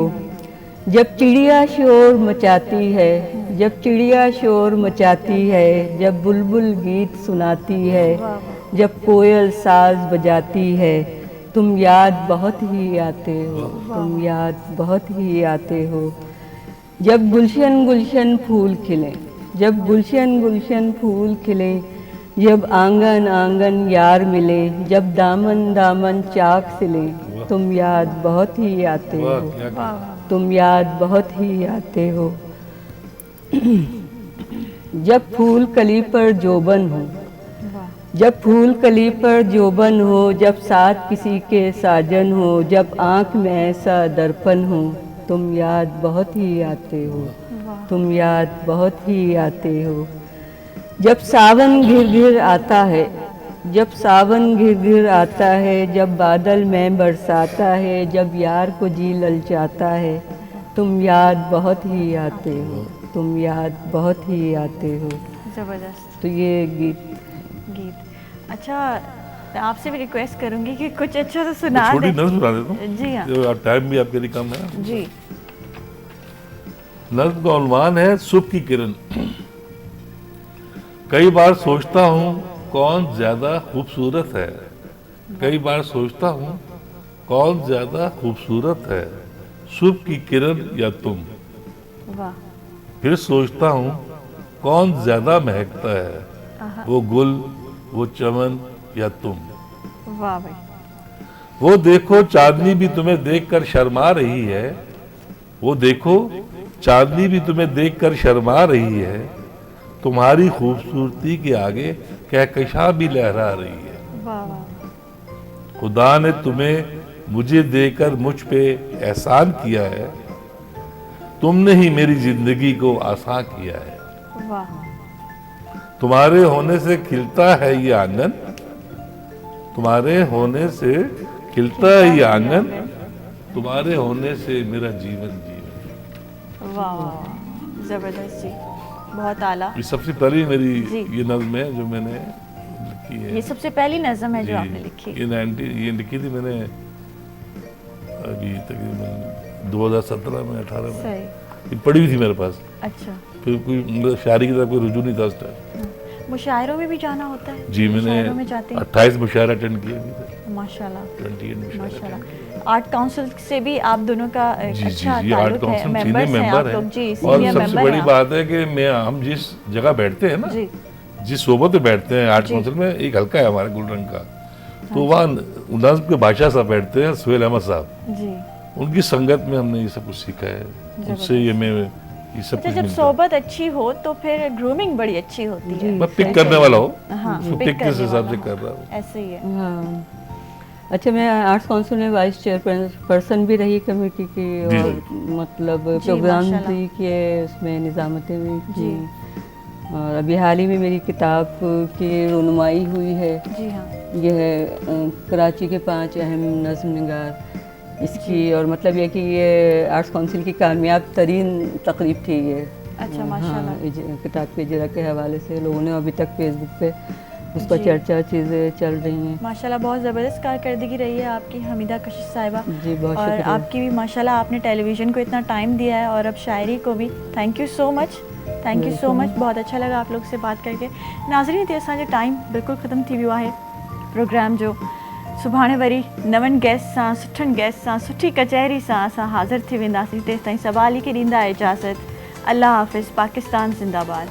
जब चिड़िया शोर मचाती है, जब चिड़िया शोर मचाती है, जब बुलबुल गीत सुनाती है, जब कोयल साज बजाती है, तुम याद बहुत ही आते हो, तुम याद बहुत ही आते हो। जब गुलशन गुलशन फूल खिले, जब गुलशन गुलशन फूल खिले, जब आंगन आंगन यार मिले, जब दामन दामन चाक सिले, तुम याद बहुत ही आते वाह, हो, क्या तुम याद बहुत ही आते हो। जब फूल कली पर जोबन हो, जब फूल कली पर जोबन हो, जब साथ किसी के साजन हो, जब आँख में ऐसा दर्पण हो, तुम याद बहुत ही आते हो, तुम याद बहुत ही आते हो। जब सावन घिर घिर आता है, जब सावन घिर घिर आता है, जब बादल में बरसाता है, जब यार को जी ललचाता है, तुम याद बहुत ही आते हो, तुम याद बहुत ही आते हो। ज़बरदस्त तो ये गीत गीत। अच्छा, मैं आपसे भी रिक्वेस्ट करूंगी कि कुछ अच्छा तो सुना छोटी दें। नज़्म सुना देता हूँ। जी हाँ। जो टाइम भी आपके लिए कम है। जी। नज़्म का उन्वान है सुबह की किरण। कई बार सोचता हूँ कौन ज्यादा खूबसूरत है, कई बार सोचता हूँ कौन ज्यादा खूबसूरत है, सुबह की किरण या तुम। वाह। फिर सोचता हूँ कौन ज्यादा महकता है, वो गुल, वो चमन या तुम। वाह भाई। वो देखो चांदनी भी तुम्हें देखकर शर्मा रही है, वो देखो चांदनी भी तुम्हें देखकर शर्मा रही है, तुम्हारी खूबसूरती के आगे कहकशां भी लहरा रही है। वाह वाह। खुदा ने तुम्हें मुझे देकर मुझ पे एहसान किया है, तुमने ही मेरी जिंदगी को आसान किया है। वाह। तुम्हारे होने से खिलता है ये आंगन, तुम्हारे होने से खिलता है ये आंगन, तुम्हारे होने से मेरा जीवन जीवन। वाह वाह, जबरदस्त जी, बहुत आला। ये सबसे पहली मेरी जी। ये नज़्म है जो मैंने लिखी है। ये सबसे पहली नज़्म है जो जी, आपने लिखी। ये लिखी थी मैंने अभी तकरीबन 2017 में 18 में। सही। ये पड़ी हुई थी मेरे पास, अच्छा, फिर कोई मतलब शायरी की तरफ कोई रुजू नहीं था उस टाइम। मुशायरों में भी जाना होता है? जी, मैंने मुशायरों में जाते हैं? 28 मुशायरा अटेंड किए अभी तक, माशाल्लाह 28 मुशायरा माशाल्लाह। आर्ट काउंसिल से भी आप दोनों का जी जी अच्छा जी, आर्ट ताल्लुक है, काउंसिल मेंबर्स सीनियर हैं मेंबर आप लोग है। जी, और सीनियर सबसे मेंबर बड़ी हैं आप। बात है कि हम जिस जगह बैठते हैं ना, जी जिस सोबत में बैठते हैं आर्ट जी। काउंसिल में, एक हल्का है हमारे गुलरंग का, तो वहाँ नज़्म के बादशाह साहब बैठते हैं, सुहेल अहमद साहब। जी। उनकी संगत में हमने ये सब कुछ सीखा है, उनसे ये मैं ये सब अच्छा, कुछ जब मिलता है। सोबत अच्छी हो तो फिर ग्रूमिंग बड़ी अच्छी होती है। मैं पिक करने वाला हूँ, हाँ, उसको pick पिक किस करने हिसाब वाला से हो। कर रहा हूँ। ऐसे ही है। हाँ। अच्छा, मैं आर्ट्स काउंसिल में वाइस चेयरपर्सन भी रही कमेटी की, जी, और मतलब जी, प्रोग्राम माशाल्लाह। भी किए, उसमें निज़ामतें भी जी। की। और अभी हाल ही में मेरी किताब की रुनुमाई हुई है। जी हाँ। ये है कराची के 5 अहम नज़्म निगार इसकी, और मतलब ये कि ये आर्ट्स काउंसिल की कामयाब तरीन तकरीब थी ये। अच्छा, हाँ, माशाल्लाह। किताब के इजरा के हवाले से लोगों ने अभी तक फेसबुक पे उस पर जी। चर्चा चीज़ें चल रही हैं। माशाल्लाह बहुत ज़बरदस्त कारकर्दगी रही है आपकी हमीदा कशिश साहिबा। जी, बहुत और शुक्रिया। आपकी भी माशाल्लाह, आपने टेलीविज़न को इतना टाइम दिया है और अब शायरी को भी। Thank you so much, thank you so much. बहुत अच्छा लगा आप लोग से बात करके। नाज़रीन, ते असांजो टाइम बिल्कुल ख़त्म थी वियो आहे प्रोग्राम जो। सुभाणे वरी नवनि गेस्ट सां, सुठनि गेस्ट सां, सुठी कचहरी सां असां हाज़िर थी वेंदासीं। तेसिताईं सवाल ई खे ॾींदा इजाज़त। अल्लाह हाफ़िज़। पाकिस्तान ज़िंदाबाद।